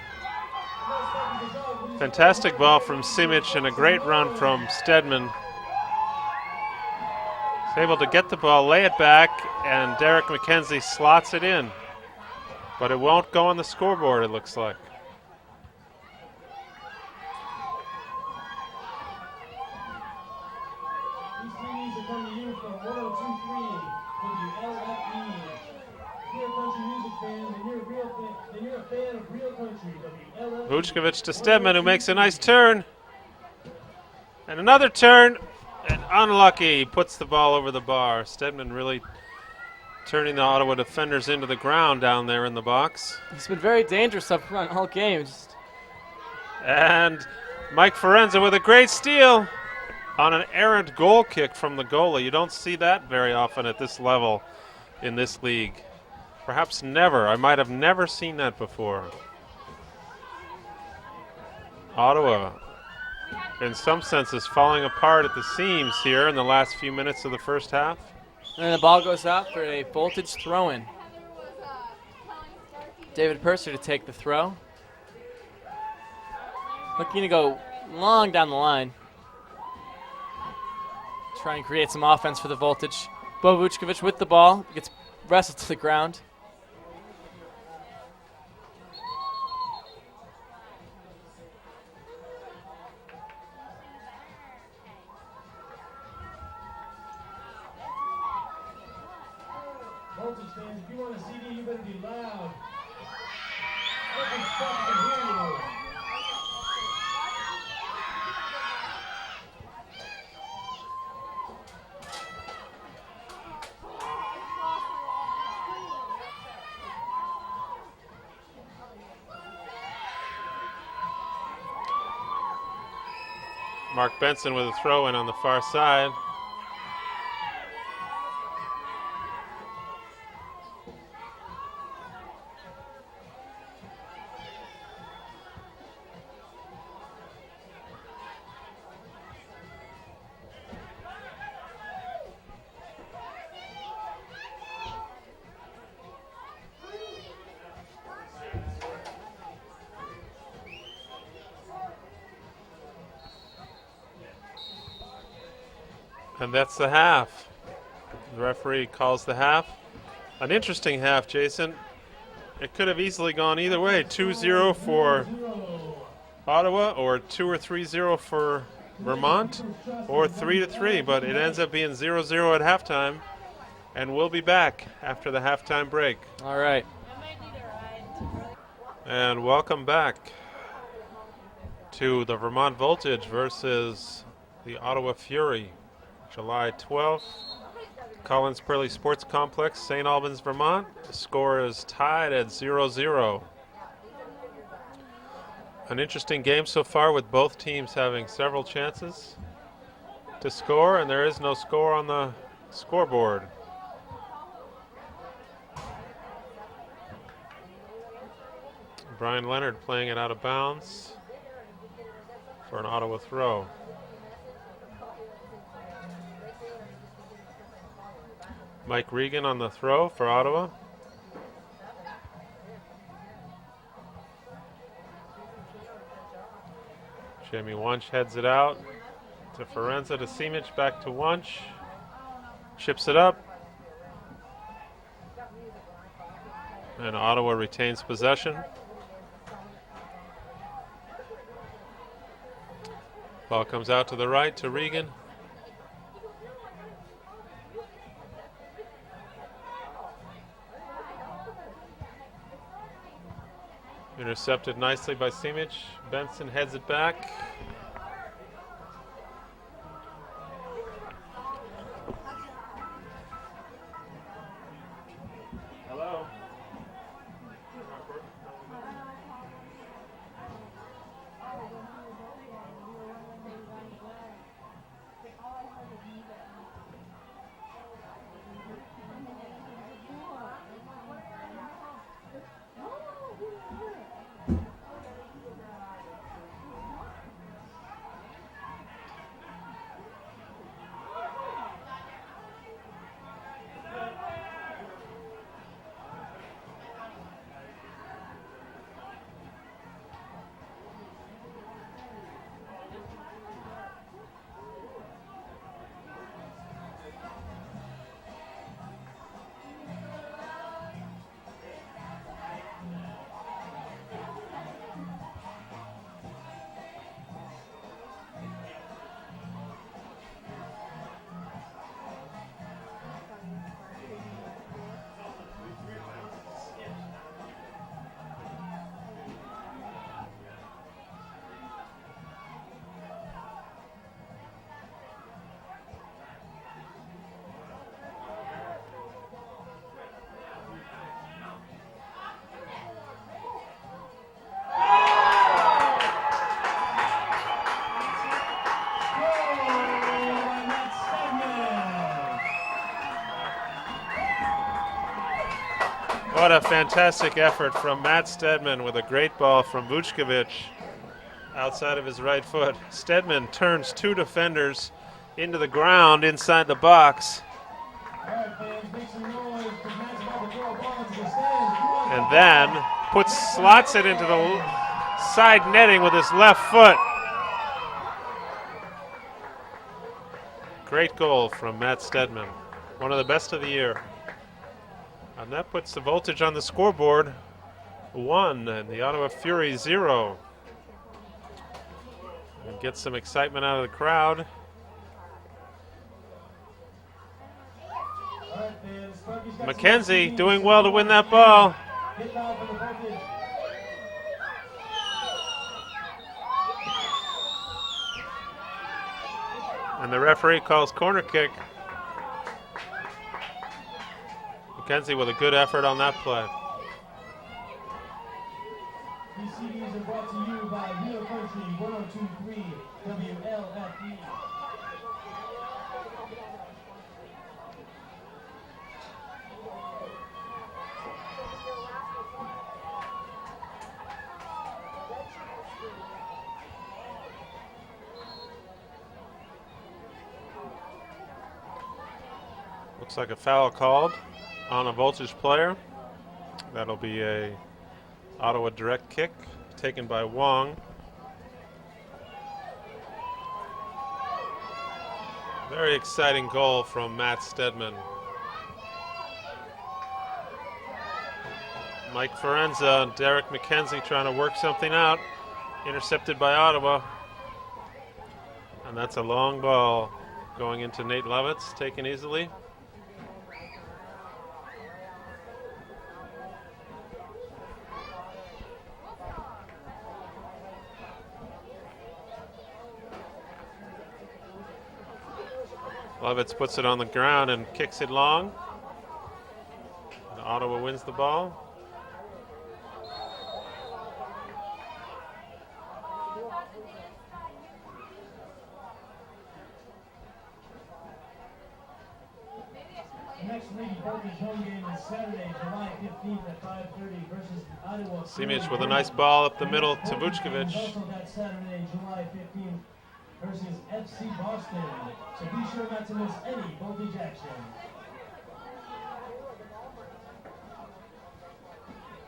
Fantastic ball from Simic and a great run from Stedman. He's able to get the ball, lay it back, and Derek McKenzie slots it in. But it won't go on the scoreboard, it looks like. These CDs are coming to you from 102.3 WLFE. If you're a country music fan, then you're a fan of real country. WLFE. Vučković to Stedman, who makes a nice turn. And another turn, and unlucky. He puts the ball over the bar. Stedman really turning the Ottawa defenders into the ground down there in the box. He's been very dangerous up front all game. And Mike Forenza with a great steal on an errant goal kick from the goalie. You don't see that very often at this level in this league. Perhaps never. I might have never seen that before. Ottawa, in some senses, falling apart at the seams here in the last few minutes of the first half. And then the ball goes out for a voltage throw-in. David Purser to take the throw. Looking to go long down the line. Try and create some offense for the voltage. Bo Vučković with the ball. Gets wrestled to the ground. Voltage fans, if you want a CD, you better be loud. Open stuff can hear you. Mark Benson with a throw in on the far side. And that's the half. The referee calls the half. An interesting half, Jason. It could have easily gone either way. 2-0 for Ottawa, or 2 or 3-0 for Vermont, or 3-3, but it ends up being 0-0 at halftime. And we'll be back after the halftime break. All right. And welcome back to the Vermont Voltage versus the Ottawa Fury. July 12th, Collins Pearly Sports Complex, St. Albans, Vermont. The score is tied at 0-0. An interesting game so far, with both teams having several chances to score, and there is no score on the scoreboard. Brian Leonard playing it out of bounds for an Ottawa throw. Mike Regan on the throw for Ottawa. Jamie Wunsch heads it out to Forenza, to Simic, back to Wunsch. Chips it up. And Ottawa retains possession. Ball comes out to the right to Regan. Intercepted nicely by Simic. Benson heads it back. What a fantastic effort from Matt Stedman with a great ball from Vučković outside of his right foot. Stedman turns 2 defenders into the ground inside the box. And then slots it into the side netting with his left foot. Great goal from Matt Stedman, one of the best of the year. And that puts the Voltage on the scoreboard, 1 and the Ottawa Fury 0. And get some excitement out of the crowd. McKenzie doing well to win that ball. And the referee calls corner kick. McKenzie with a good effort on that play. These CDs are brought to you by Real Country 1023 WLFE. Looks like a foul called on a Voltage player. That'll be a Ottawa direct kick taken by Wong. Very exciting goal from Matt Stedman. Mike Forenza and Derek McKenzie trying to work something out. Intercepted by Ottawa. And that's a long ball going into Nate Lovitz, taken easily. Lovitz puts it on the ground and kicks it long. And Ottawa wins the ball. The next Lady Voltage home game is Saturday, July 15th at 5:30 versus Ottawa. Simic with a nice ball up the middle to Vučković. Also that Saturday, July 15th versus FC Boston. So be sure not to miss any Voltage action.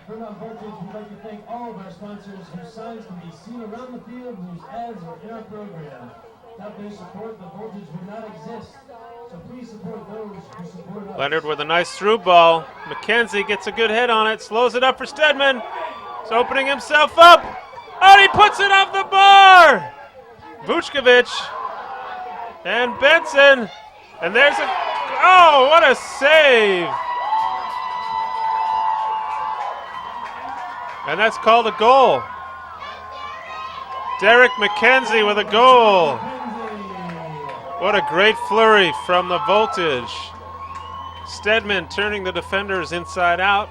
Vermont Voltage would like to thank all of our sponsors whose signs can be seen around the field, whose ads are in our program. Without their support, the Voltage would not exist. So please support those who support us. Leonard with a nice through ball. McKenzie gets a good hit on it, slows it up for Stedman. He's opening himself up. Oh, and he puts it off the bar! Vučković and Benson, and there's a, oh, what a save! And that's called a goal. Derek McKenzie with a goal. What a great flurry from the Voltage. Stedman turning the defenders inside out.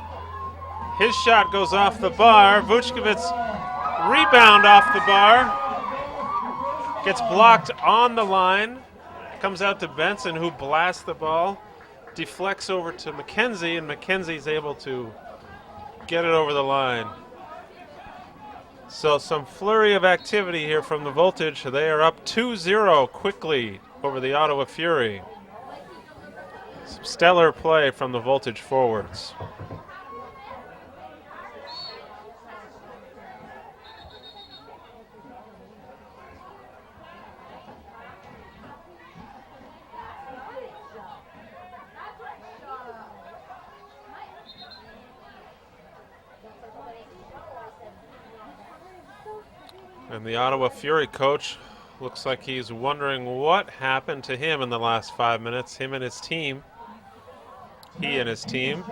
His shot goes off the bar. Vučković rebound off the bar. Gets blocked on the line. Comes out to Benson, who blasts the ball. Deflects over to McKenzie, and McKenzie's able to get it over the line. So some flurry of activity here from the Voltage. They are up 2-0 quickly over the Ottawa Fury. Some stellar play from the Voltage forwards. And the Ottawa Fury coach looks like he's wondering what happened to him in the last 5 minutes, him and his team. He and his team.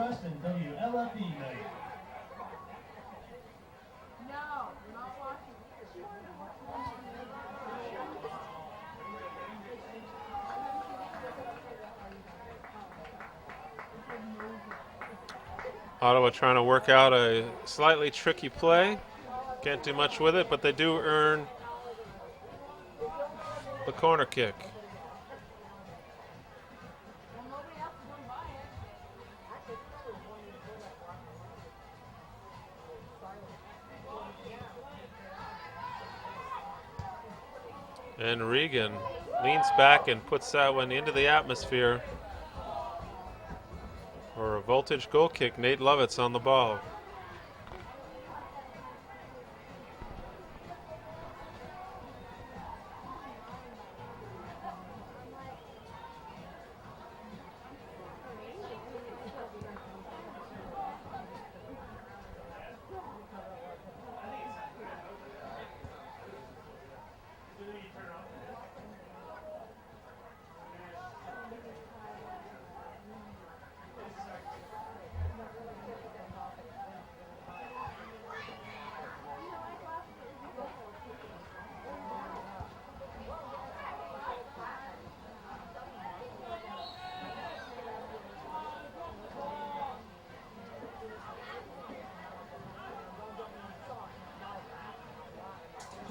Ottawa trying to work out a slightly tricky play. Can't do much with it, but they do earn the corner kick. And Regan leans back and puts that one into the atmosphere for a Voltage goal kick. Nate Lovitz on the ball.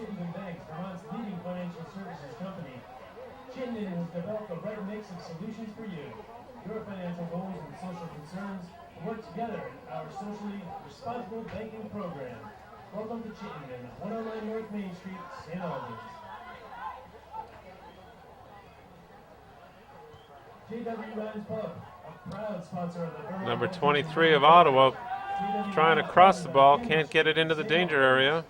Chittenden Bank, Vermont's leading financial services company. Chittenden has developed the right mix of solutions for you. Your financial goals and social concerns work together in our socially responsible banking program. Welcome to Chittenden, 109 North Main Street, St. Albans. J.W. Ryan's Pub, a proud sponsor of the Vermont Number 23 of Ottawa trying to cross the ball, can't get it into the danger area.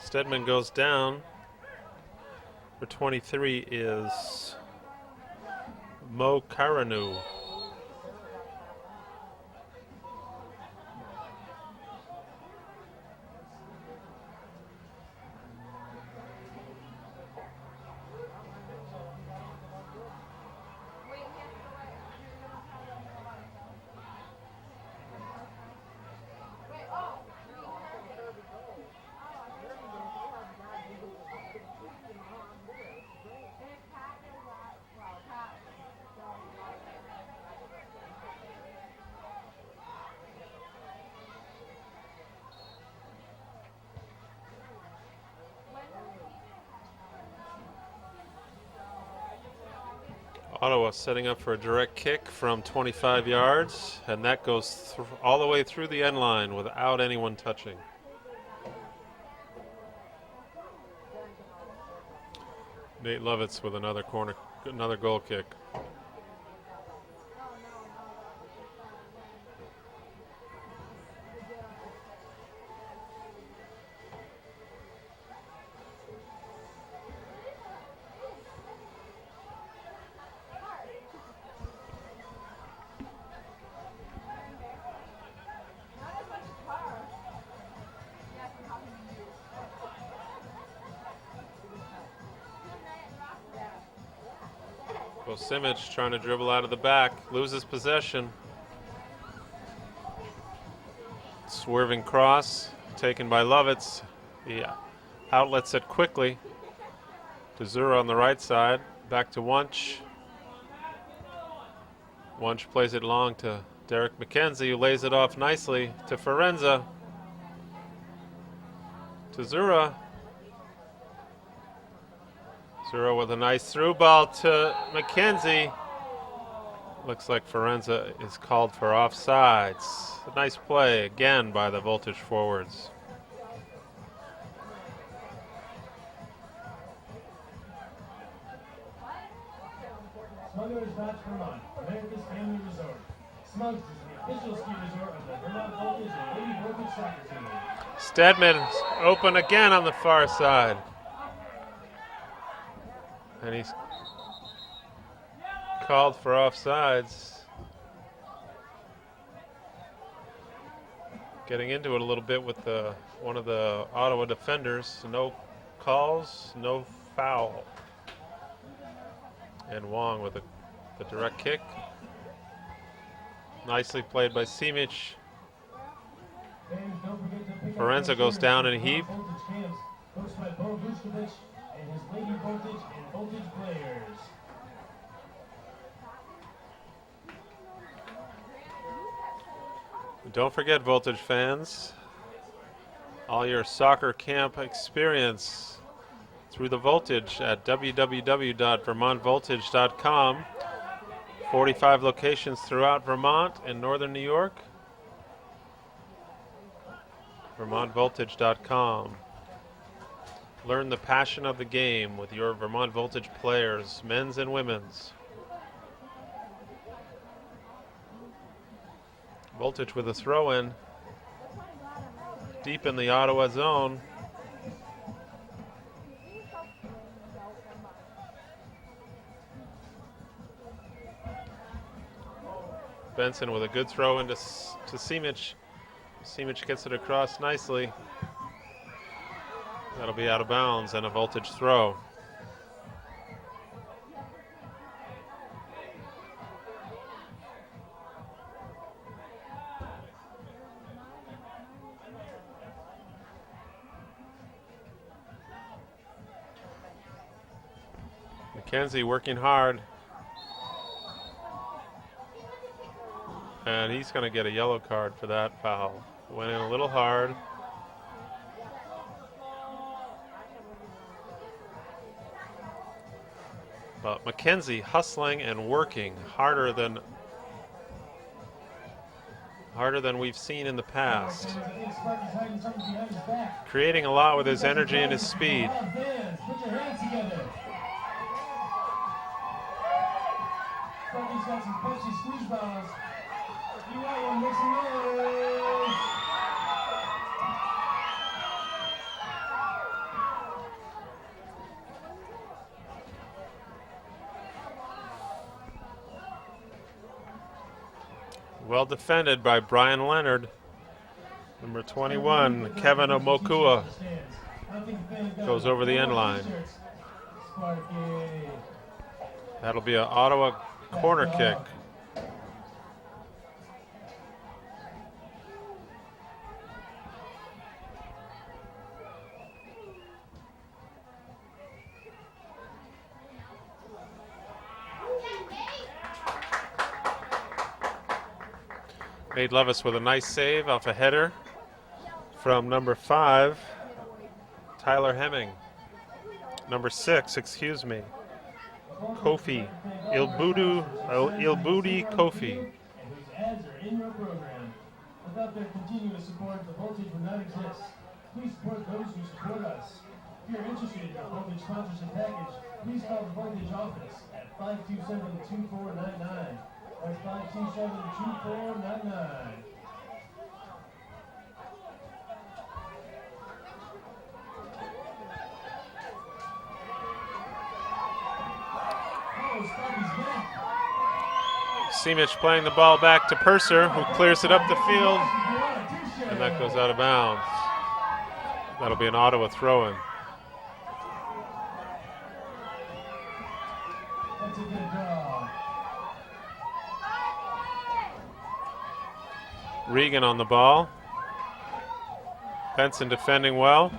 Stedman goes down. For 23 is Mo Karanu. Ottawa setting up for a direct kick from 25 yards, and that goes all the way through the end line without anyone touching. Nate Lovitz with another goal kick. Simic trying to dribble out of the back, loses possession. Swerving cross, taken by Lovitz. He outlets it quickly to Zura on the right side. Back to Wunsch. Wunsch plays it long to Derek McKenzie, who lays it off nicely to Forenza. To Zura. Zura with a nice through ball to McKenzie. Looks like Forenza is called for offsides. A nice play again by the Voltage forwards. Smuggler's Dodge Vermont, America's family resort. Smugs is the official ski resort of the Vermont Voltage and Lady Voltage soccer team. Stedman's open again on the far side. And he's called for offsides. Getting into it a little bit with one of the Ottawa defenders. No calls, no foul. And Wong with the direct kick. Nicely played by Simic. Forenza goes down in a heap. Coached by Bo Vuskovic and his Lady Voltage and Voltage players. Don't forget, Voltage fans, all your soccer camp experience through the Voltage at www.vermontvoltage.com. 45 locations throughout Vermont and northern New York. vermontvoltage.com. Learn the passion of the game with your Vermont Voltage players, men's and women's. Voltage with a throw-in deep in the Ottawa zone. Benson with a good throw into to Simic. Simic gets it across nicely. That'll be out of bounds and a Voltage throw. McKenzie working hard. And he's going to get a yellow card for that foul. Went in a little hard. But McKenzie hustling and working harder than we've seen in the past. Creating a lot with his energy and his speed. Sparky's got some punchy squeeze balls. You want one, make some noise. Well defended by Brian Leonard. Number 21, Kevin Omokua goes over the end line. That'll be an Ottawa corner kick. Nate Levis with a nice save off a header from number 5, Tyler Hemming. Number 6, excuse me, Kofi, Ilbudi Kofi. Whose ads are in your program. Without their continuous support, the Voltage would not exist. Please support those who support us. If you're interested in a Voltage sponsorship package, please call the Voltage office at 527-2499. That's 527-2499. Simic playing the ball back to Purser, who clears it up the field, and that goes out of bounds. That'll be an Ottawa throw-in. That's a good draw. Regan on the ball. Benson defending well.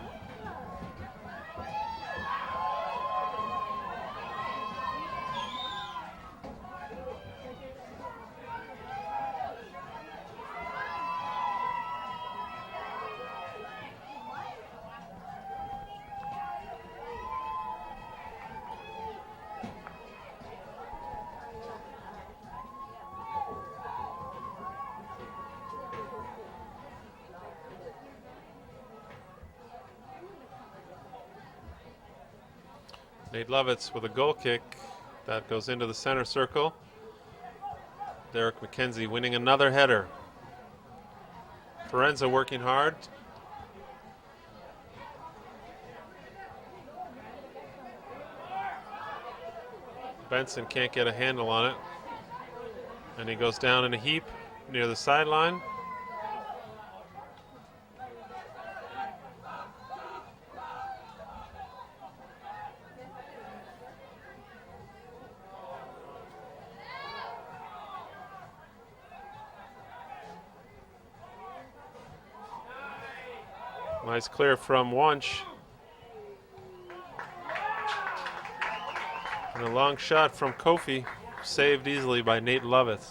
Nate Lovitz with a goal kick that goes into the center circle. Derek McKenzie winning another header. Forenza working hard. Benson can't get a handle on it. And he goes down in a heap near the sideline. Nice clear from Wunsch. And a long shot from Kofi, saved easily by Nate Lovitz.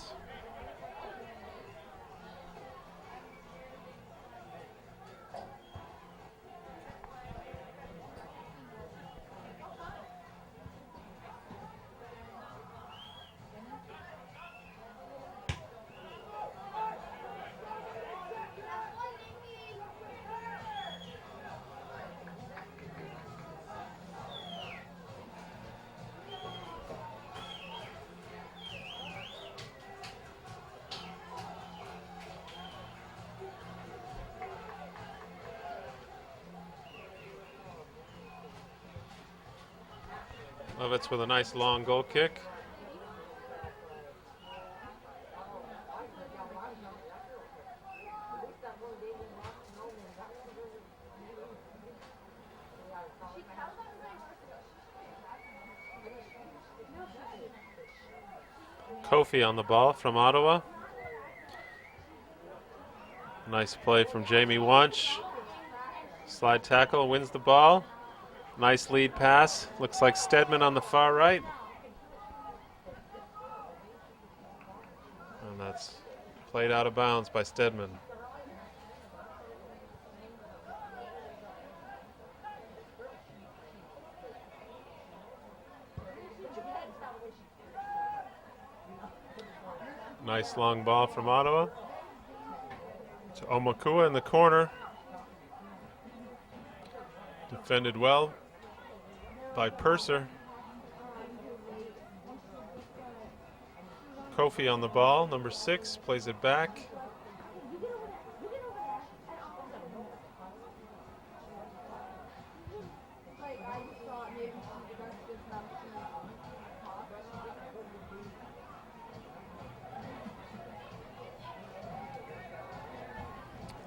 Lovitz with a nice long goal kick. Kofi on the ball from Ottawa. Nice play from Jamie Wunsch. Slide tackle, wins the ball. Nice lead pass. Looks like Stedman on the far right. And that's played out of bounds by Stedman. Nice long ball from Ottawa. To Omakua in the corner. Defended well by Purser. Kofi on the ball, number 6, plays it back.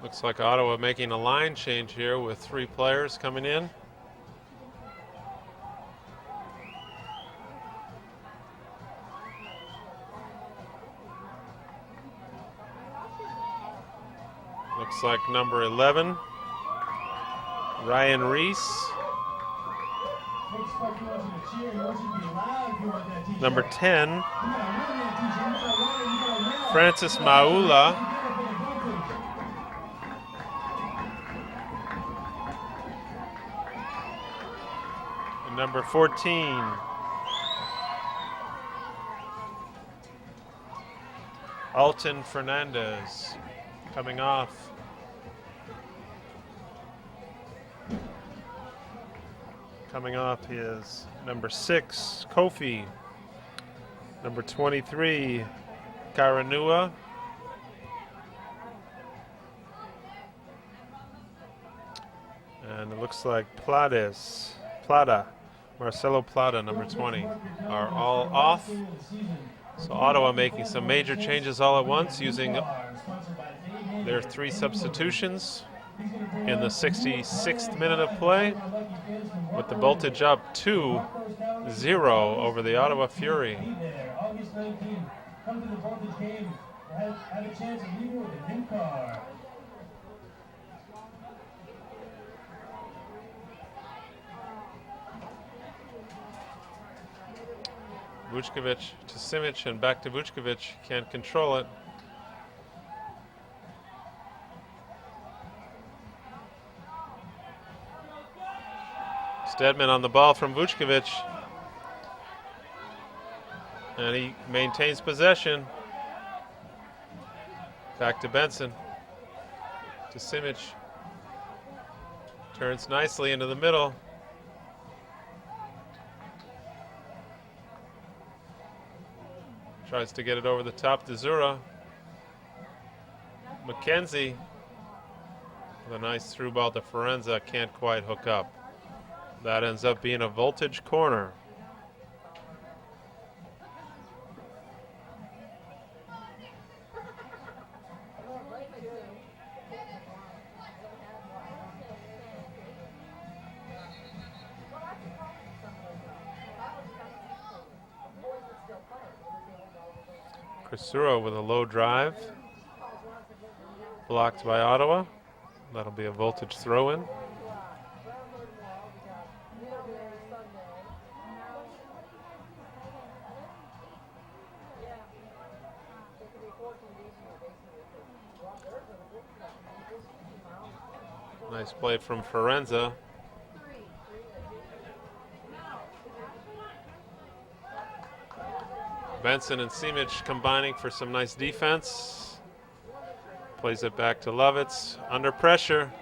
Looks like Ottawa making a line change here with 3 players coming in. Looks like number 11, Ryan Reese. Number 10, Francis Maula. And number 14, Alton Fernandez, coming off. Coming off is number 6, Kofi. Number 23, Karanua. And it looks like Plata, Marcelo Plata, number 20, are all off. So Ottawa making some major changes all at once, using their 3 substitutions in the 66th minute of play, with the voltage up 2-0 over the Ottawa Fury. August 19th, come to the voltage game. Have a chance of leaving with a new car. Vučković to Simic and back to Vučković, can't control it. Stedman on the ball from Vučković. And he maintains possession. Back to Benson. To Simic. Turns nicely into the middle. Tries to get it over the top to Zura. McKenzie with a nice through ball to Forenza, can't quite hook up. That ends up being a voltage corner. Crisuro with a low drive, blocked by Ottawa. That'll be a voltage throw-in. Nice play from Forenza. Benson and Simic combining for some nice defense. Plays it back to Lovitz, under pressure.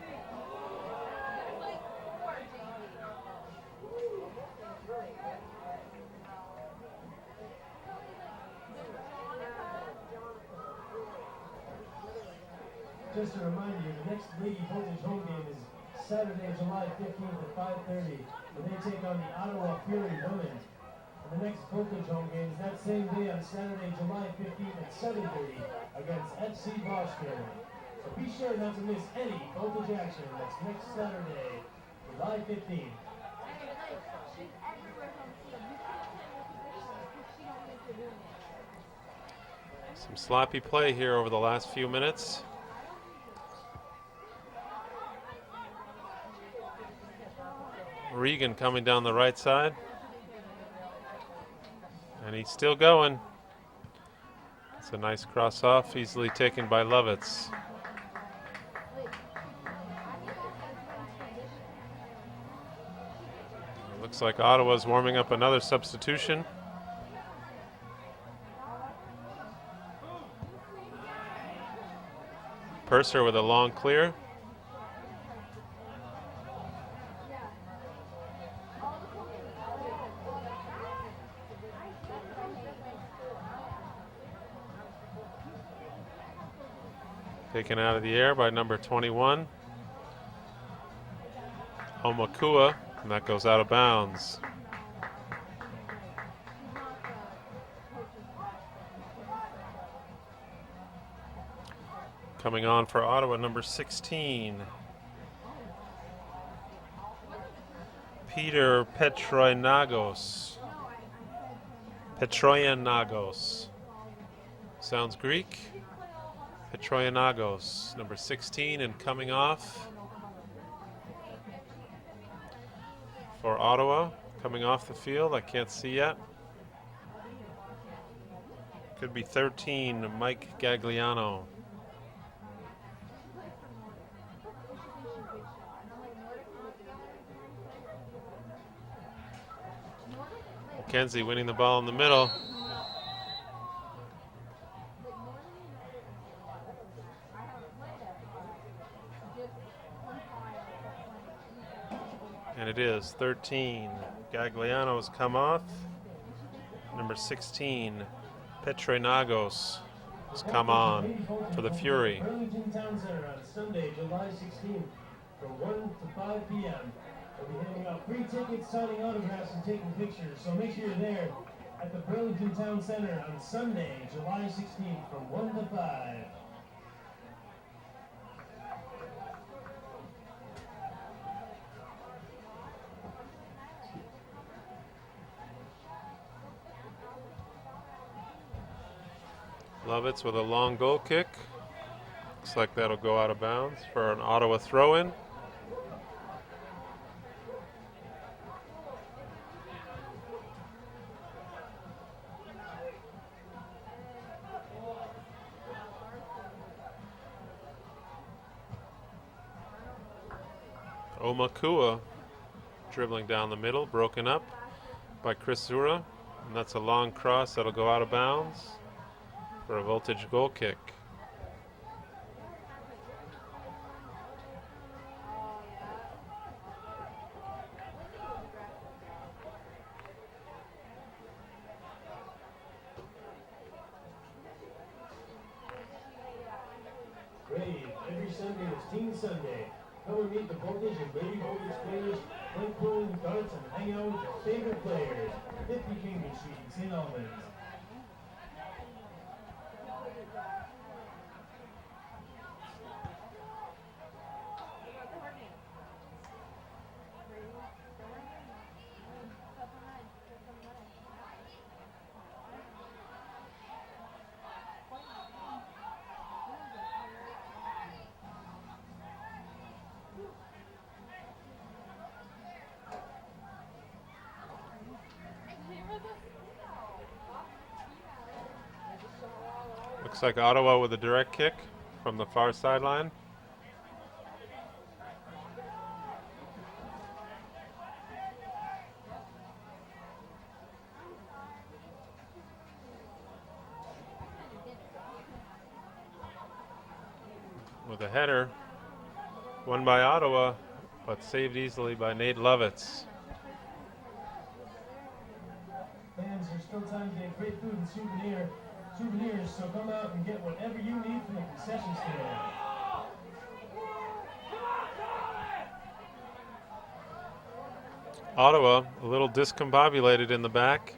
Just to remind you, the next Lady Voltage home game is Saturday, July 15th at 5:30, when they take on the Ottawa Fury women. And the next Voltage home game is that same day on Saturday, July 15th at 7:30 against FC Boston. So be sure not to miss any Voltage action. That's next Saturday, July 15th. Some sloppy play here over the last few minutes. Regan coming down the right side. And he's still going. It's a nice cross off, easily taken by Lovitz. Looks like Ottawa's warming up another substitution. Purser with a long clear. Taken out of the air by number 21, Omakua, and that goes out of bounds. Coming on for Ottawa, number 16, Peter Petroyanagos. Petroyanagos. Sounds Greek. Petroyanagos, number 16, and coming off for Ottawa, coming off the field, I can't see yet. Could be 13, Mike Gagliano. McKenzie winning the ball in the middle. And it is 13. Gagliano's come off. Number 16, Petronagos, has come on for the Fury. Burlington Town Center on Sunday, July 16th from 1 to 5 p.m. We'll be handing out free tickets, signing autographs, and taking pictures. So make sure you're there at the Burlington Town Center on Sunday, July 16th from 1 to 5. Lovitz with a long goal kick. Looks like that'll go out of bounds for an Ottawa throw-in. Omakua dribbling down the middle, broken up by Chris Zura, and that's a long cross that'll go out of bounds for a Voltage goal kick. Great. Every Sunday is Teen Sunday. Come and meet the Voltage and Lady Voltage players, play pool, darts, and hang out with your favorite players. 50 Kingman Street in St. Albans. Looks like Ottawa with a direct kick from the far sideline. With a header, won by Ottawa, but saved easily by Nate Lovitz. Fans, there's still time to get great food and souvenirs, so come out and get whatever you need from the concession stand. Ottawa a little discombobulated in the back.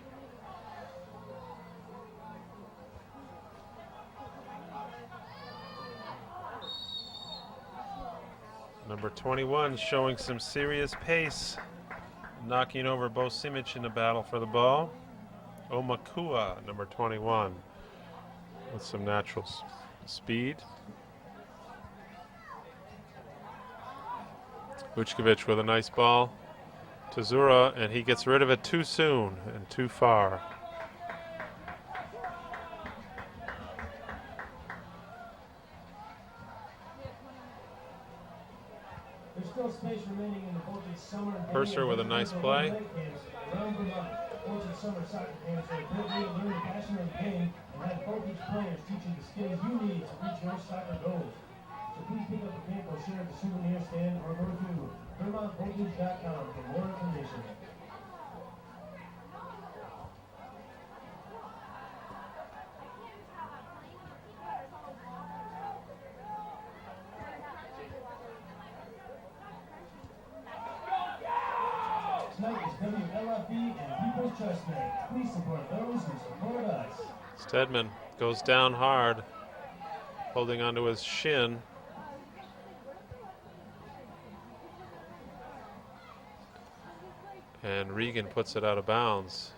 Number 21 showing some serious pace, knocking over Bo Simic in the battle for the ball. Omakua, number 21, with some natural speed. Vučković with a nice ball to Zura, and he gets rid of it too soon and too far. There's still space remaining in the Voltage Summer and Purser with a nice play. Around Vermont, Voltage Summer soccer camps are a great way to learn the passion of the game and have Voltage players teach you the skills you need to reach your soccer goals. So please pick up a camp or share at the souvenir stand or go to VermontVoltage.com for more information. Tonight is WLFB and People's Trust Night. Please support those who support us. Stedman goes down hard, holding onto his shin. And Regan puts it out of bounds.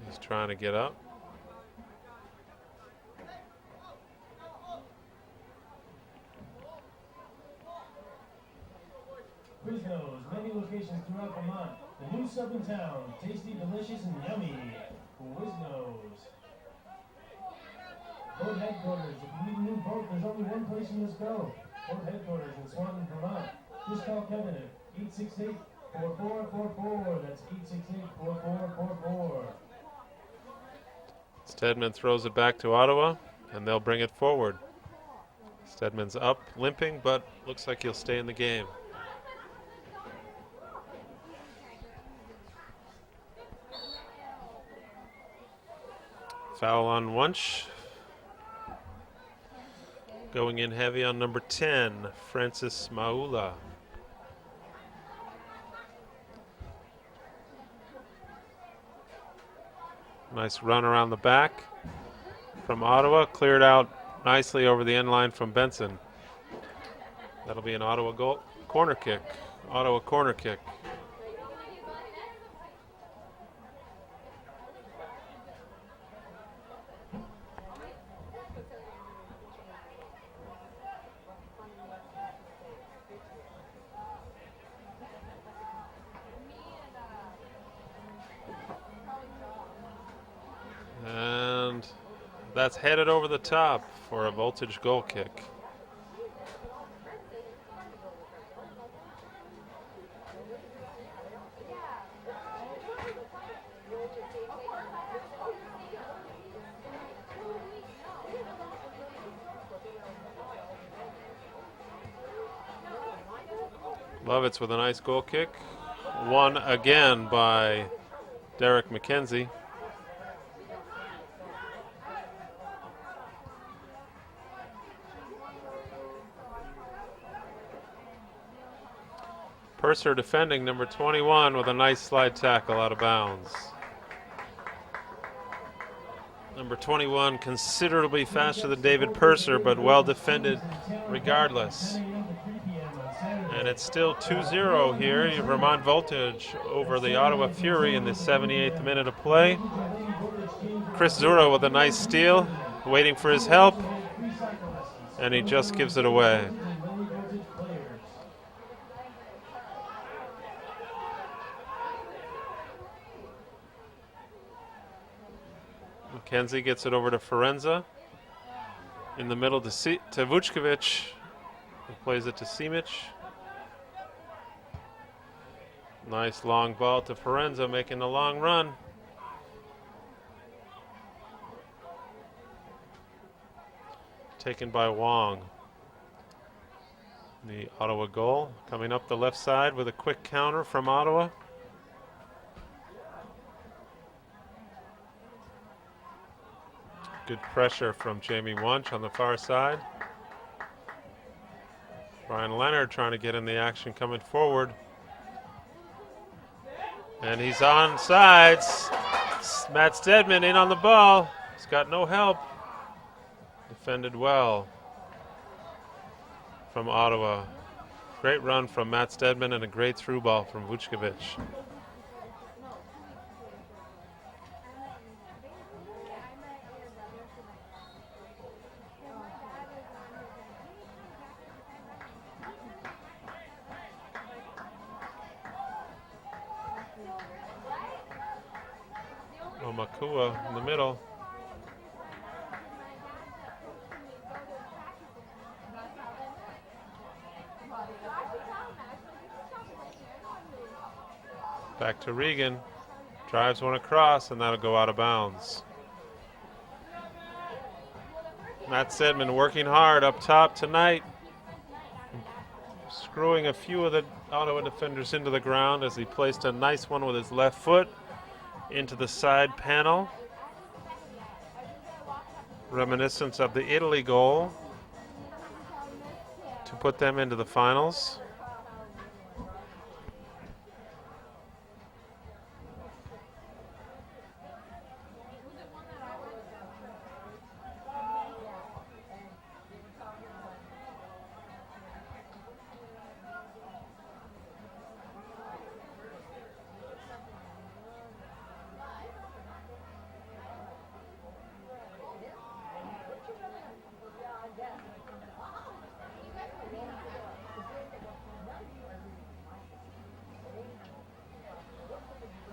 He's trying to get up. Quiznos, many locations throughout Vermont. The new sub in town, tasty, delicious, and yummy. Quiznos. Boat headquarters. If you need a new boat, there's only one place you must go. Boat headquarters in Swanton, Vermont. Just call Kevin at 868-4444. That's 868-4444. Stedman throws it back to Ottawa, and they'll bring it forward. Stedman's up, limping, but looks like he'll stay in the game. Foul on Wunsch. Going in heavy on number 10, Francis Maula. Nice run around the back from Ottawa. Cleared out nicely over the end line from Benson. That'll be an Ottawa goal. Corner kick. Ottawa corner kick. And that's headed over the top for a Voltage goal kick. Lovitz with a nice goal kick. Won again by Derek McKenzie. Purser defending, number 21, with a nice slide tackle out of bounds. Number 21 considerably faster than David Purser, but well defended regardless. And it's still 2-0 here. Vermont Voltage over the Ottawa Fury in the 78th minute of play. Chris Zura with a nice steal, waiting for his help, and he just gives it away. McKenzie gets it over to Forenza. In the middle to Vučković, who plays it to Simic. Nice long ball to Forenza, making a long run. Taken by Wong. The Ottawa goal coming up the left side with a quick counter from Ottawa. Good pressure from Jamie Wunsch on the far side. Brian Leonard trying to get in the action coming forward. And he's on sides. Matt Stedman in on the ball. He's got no help. Defended well from Ottawa. Great run from Matt Stedman and a great through ball from Vučković. Makua in the middle. Back to Regan. Drives one across, and that'll go out of bounds. Matt Stedman working hard up top tonight. Screwing a few of the Ottawa defenders into the ground as he placed a nice one with his left foot into the side panel. Reminiscence of the Italy goal to put them into the finals.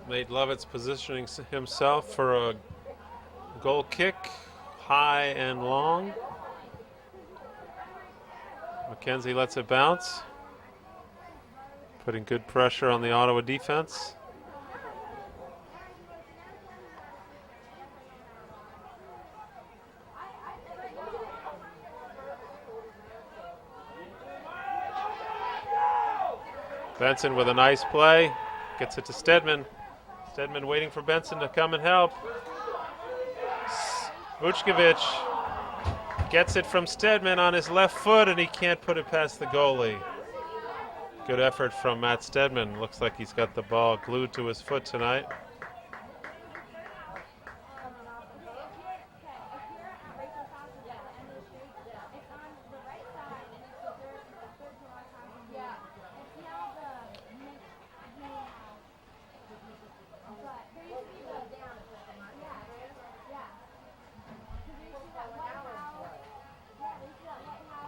Nate Lovitz positioning himself for a goal kick, high and long. McKenzie lets it bounce, putting good pressure on the Ottawa defense. Benson with a nice play, gets it to Stedman. Stedman waiting for Benson to come and help. Vučković gets it from Stedman on his left foot, and he can't put it past the goalie. Good effort from Matt Stedman. Looks like he's got the ball glued to his foot tonight.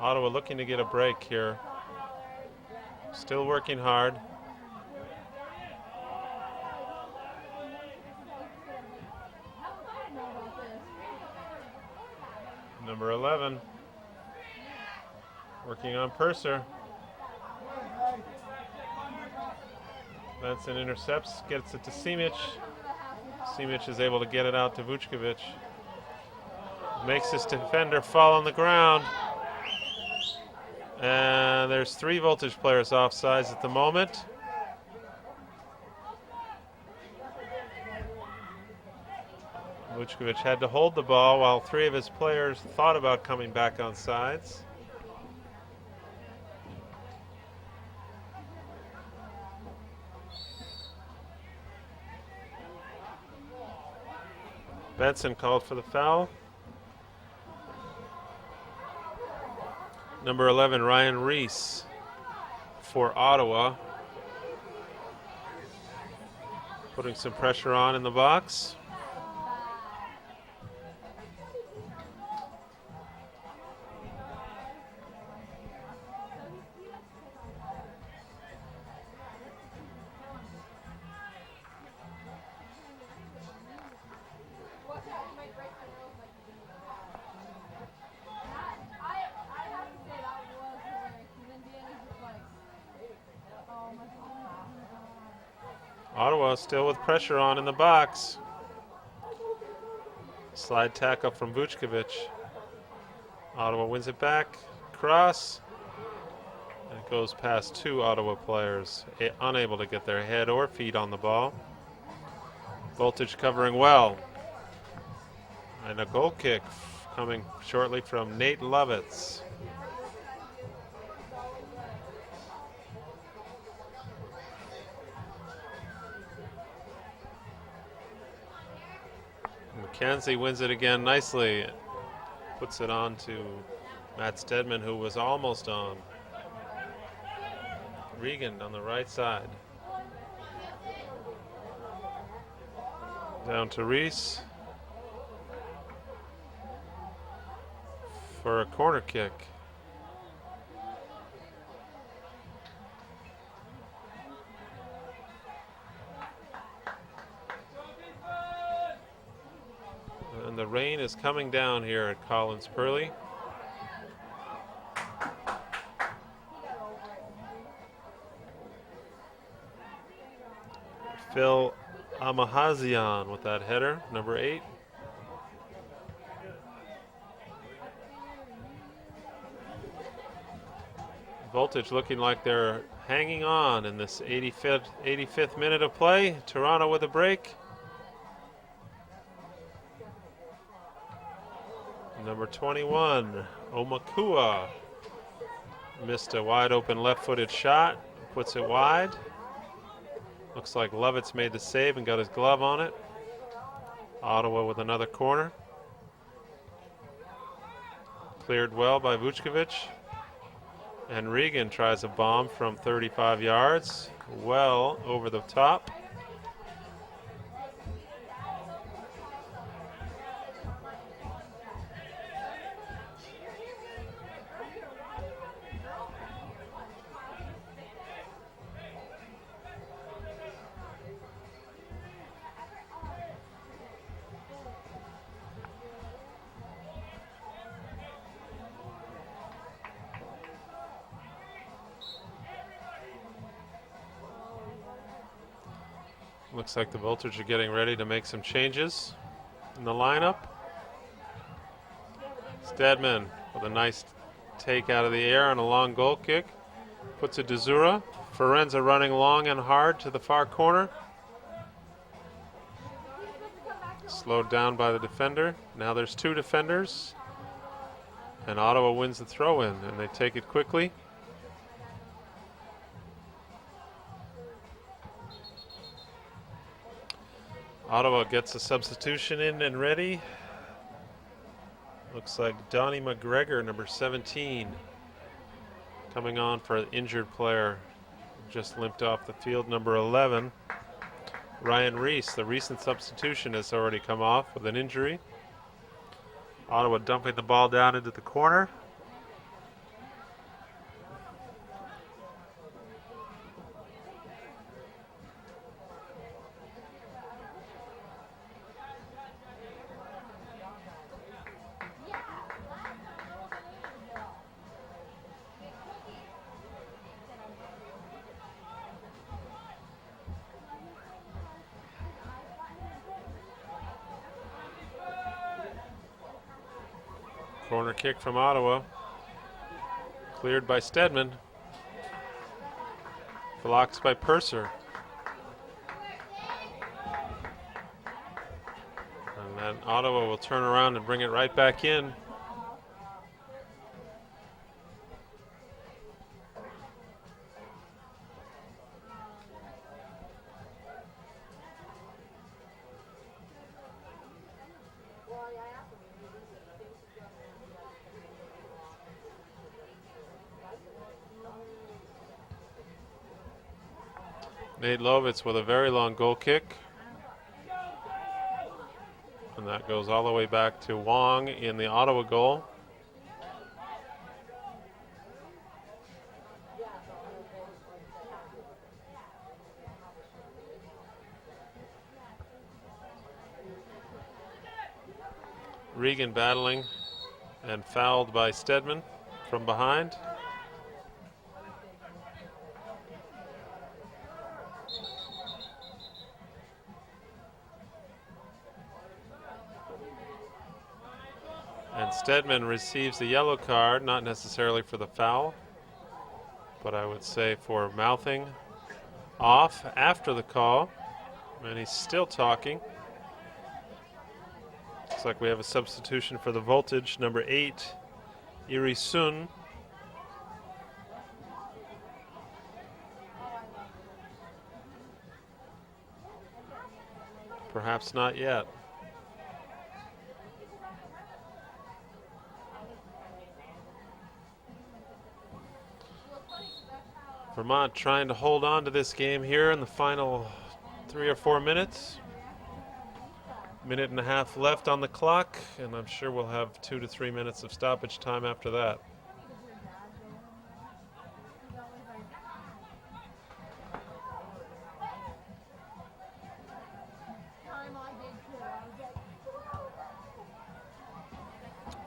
Ottawa looking to get a break here. Still working hard. Number 11, working on Purser. Benson intercepts, gets it to Simic. Simic is able to get it out to Vučković. Makes his defender fall on the ground. And there's 3 Voltage players offsides at the moment. Vučković had to hold the ball while 3 of his players thought about coming back on sides. Benson called for the foul. Number 11, Ryan Reese for Ottawa. Putting some pressure on in the box. Ottawa still with pressure on in the box. Slide tackle from Vučković. Ottawa wins it back. Cross. And it goes past 2 Ottawa players, unable to get their head or feet on the ball. Voltage covering well. And a goal kick coming shortly from Nate Lovitz. McKenzie wins it again nicely. Puts it on to Matt Stedman, who was almost on. Regan on the right side. Down to Reese for a corner kick. And the rain is coming down here at Collins Pearly. Phil Amahazian with that header, number 8. Voltage looking like they're hanging on in this 85th minute of play. Toronto with a break. Number 21, Omakua, missed a wide open left-footed shot, puts it wide. Looks like Lovitz made the save and got his glove on it. Ottawa with another corner. Cleared well by Vučković. And Regan tries a bomb from 35 yards, well over the top. Looks like the Voltage are getting ready to make some changes in the lineup. Stedman with a nice take out of the air and a long goal kick. Puts it to Zura. Forenza running long and hard to the far corner. Slowed down by the defender. Now there's 2 defenders. And Ottawa wins the throw-in, and they take it quickly. Ottawa gets a substitution in and ready. Looks like Donnie McGregor, number 17, coming on for an injured player. Just limped off the field, number 11. Ryan Reese, the recent substitution, has already come off with an injury. Ottawa dumping the ball down into the corner. Corner kick from Ottawa. Cleared by Stedman. Blocked by Purser. And then Ottawa will turn around and bring it right back in. Nate Lovitz with a very long goal kick. And that goes all the way back to Wong in the Ottawa goal. Regan battling and fouled by Stedman from behind. And Stedman receives the yellow card, not necessarily for the foul, but I would say for mouthing off after the call. And he's still talking. Looks like we have a substitution for the Voltage, number 8, Iri Sun. Perhaps not yet. Vermont trying to hold on to this game here in the final 3 or 4 minutes. Minute and a half left on the clock, and I'm sure we'll have 2 to 3 minutes of stoppage time after that.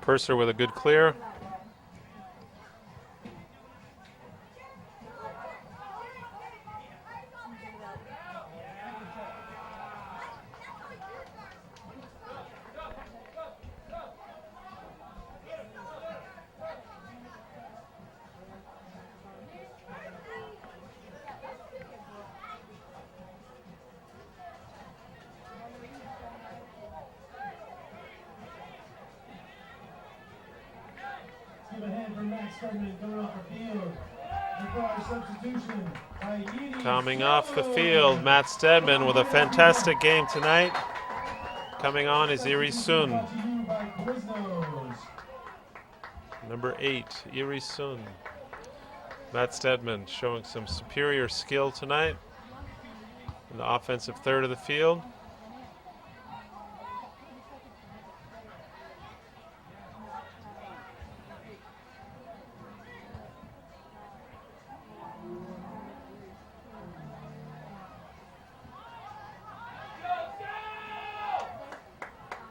Purser with a good clear. Give a hand for Max Stedman coming off the field. Requires substitution by Edie. Coming off the field, Matt Stedman with a fantastic game tonight. Coming on is Iri Sun. Brought to you by Quiznos. Number 8, Iri Sun. Matt Stedman showing some superior skill tonight in the offensive third of the field.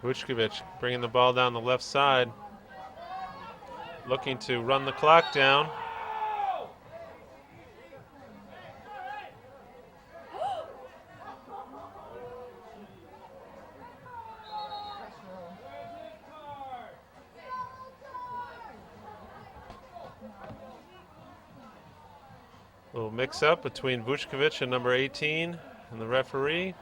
Vučković bringing the ball down the left side, looking to run the clock down. A little mix-up between Vučković and number 18 and the referee.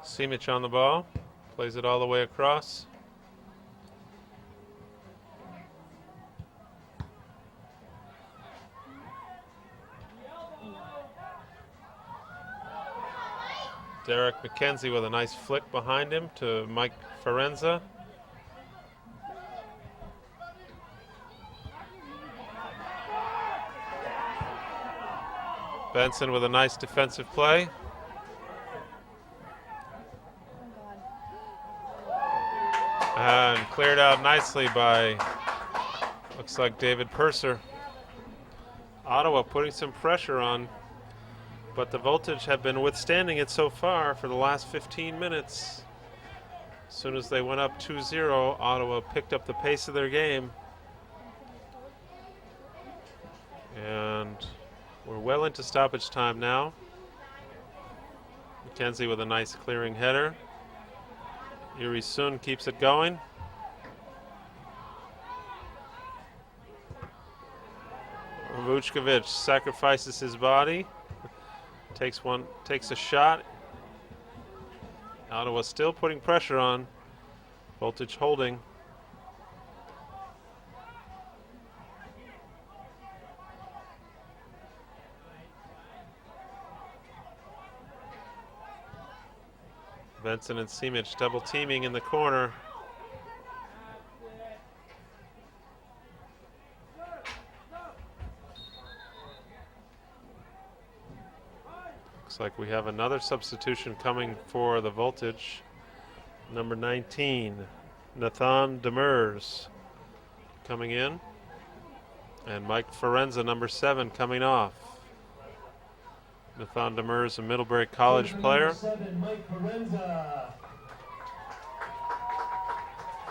Simic on the ball, plays it all the way across. Derek McKenzie with a nice flick behind him to Mike Ferenza. Benson with a nice defensive play. And cleared out nicely by, looks like, David Purser. Ottawa putting some pressure on, but the Voltage have been withstanding it so far for the last 15 minutes. As soon as they went up 2-0, Ottawa picked up the pace of their game. And we're well into stoppage time now. McKenzie with a nice clearing header. Iri Sun keeps it going. Vučković sacrifices his body. Takes a shot. Ottawa still putting pressure on. Voltage holding. Benson and Simic double teaming in the corner. Looks like we have another substitution coming for the Voltage. Number 19, Nathan Demers coming in. And Mike Ferenza, number 7, coming off. Nathan Demers, a Middlebury College player. 7, Mike Ferenza.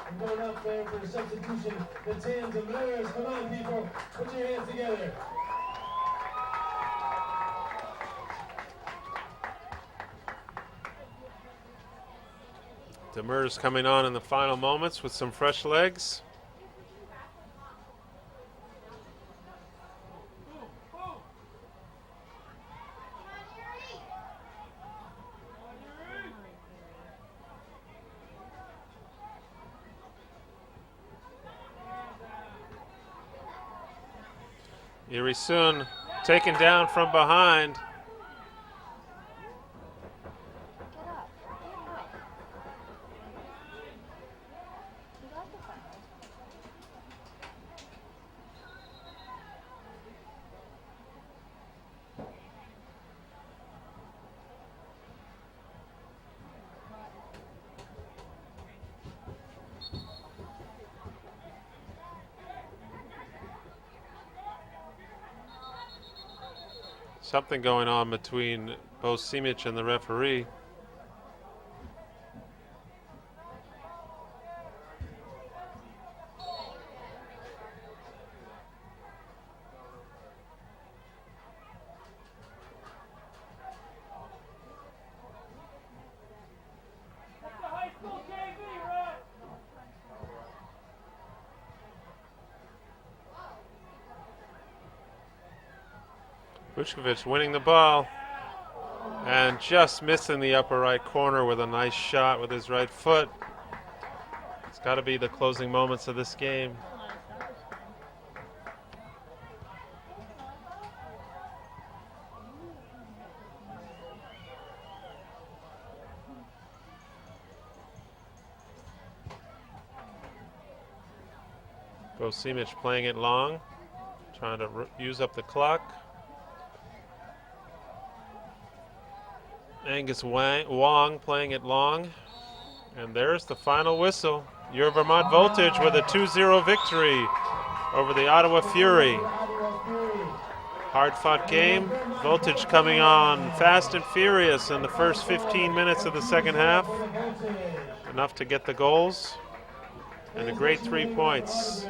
And going up there for a substitution, Nathan Demers. Come on, people, put your hands together. Demers coming on in the final moments with some fresh legs. Iri Sun taken down from behind. Something going on between Bo Simic and the referee. Vucevic winning the ball and just missing the upper right corner with a nice shot with his right foot. It's got to be the closing moments of this game. Bo Simic playing it long, trying to use up the clock. Angus Wong playing it long. And there's the final whistle. Your Vermont Voltage with a 2-0 victory over the Ottawa Fury. Hard-fought game. Voltage coming on fast and furious in the first 15 minutes of the second half. Enough to get the goals. And a great 3 points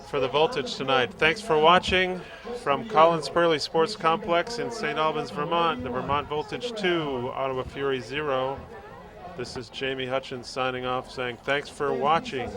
for the Voltage tonight. Thanks for watching from Collins Purley Sports Complex in St. Albans, Vermont. The Vermont Voltage 2, Ottawa Fury 0. This is Jamie Hutchins signing off, saying thanks for watching.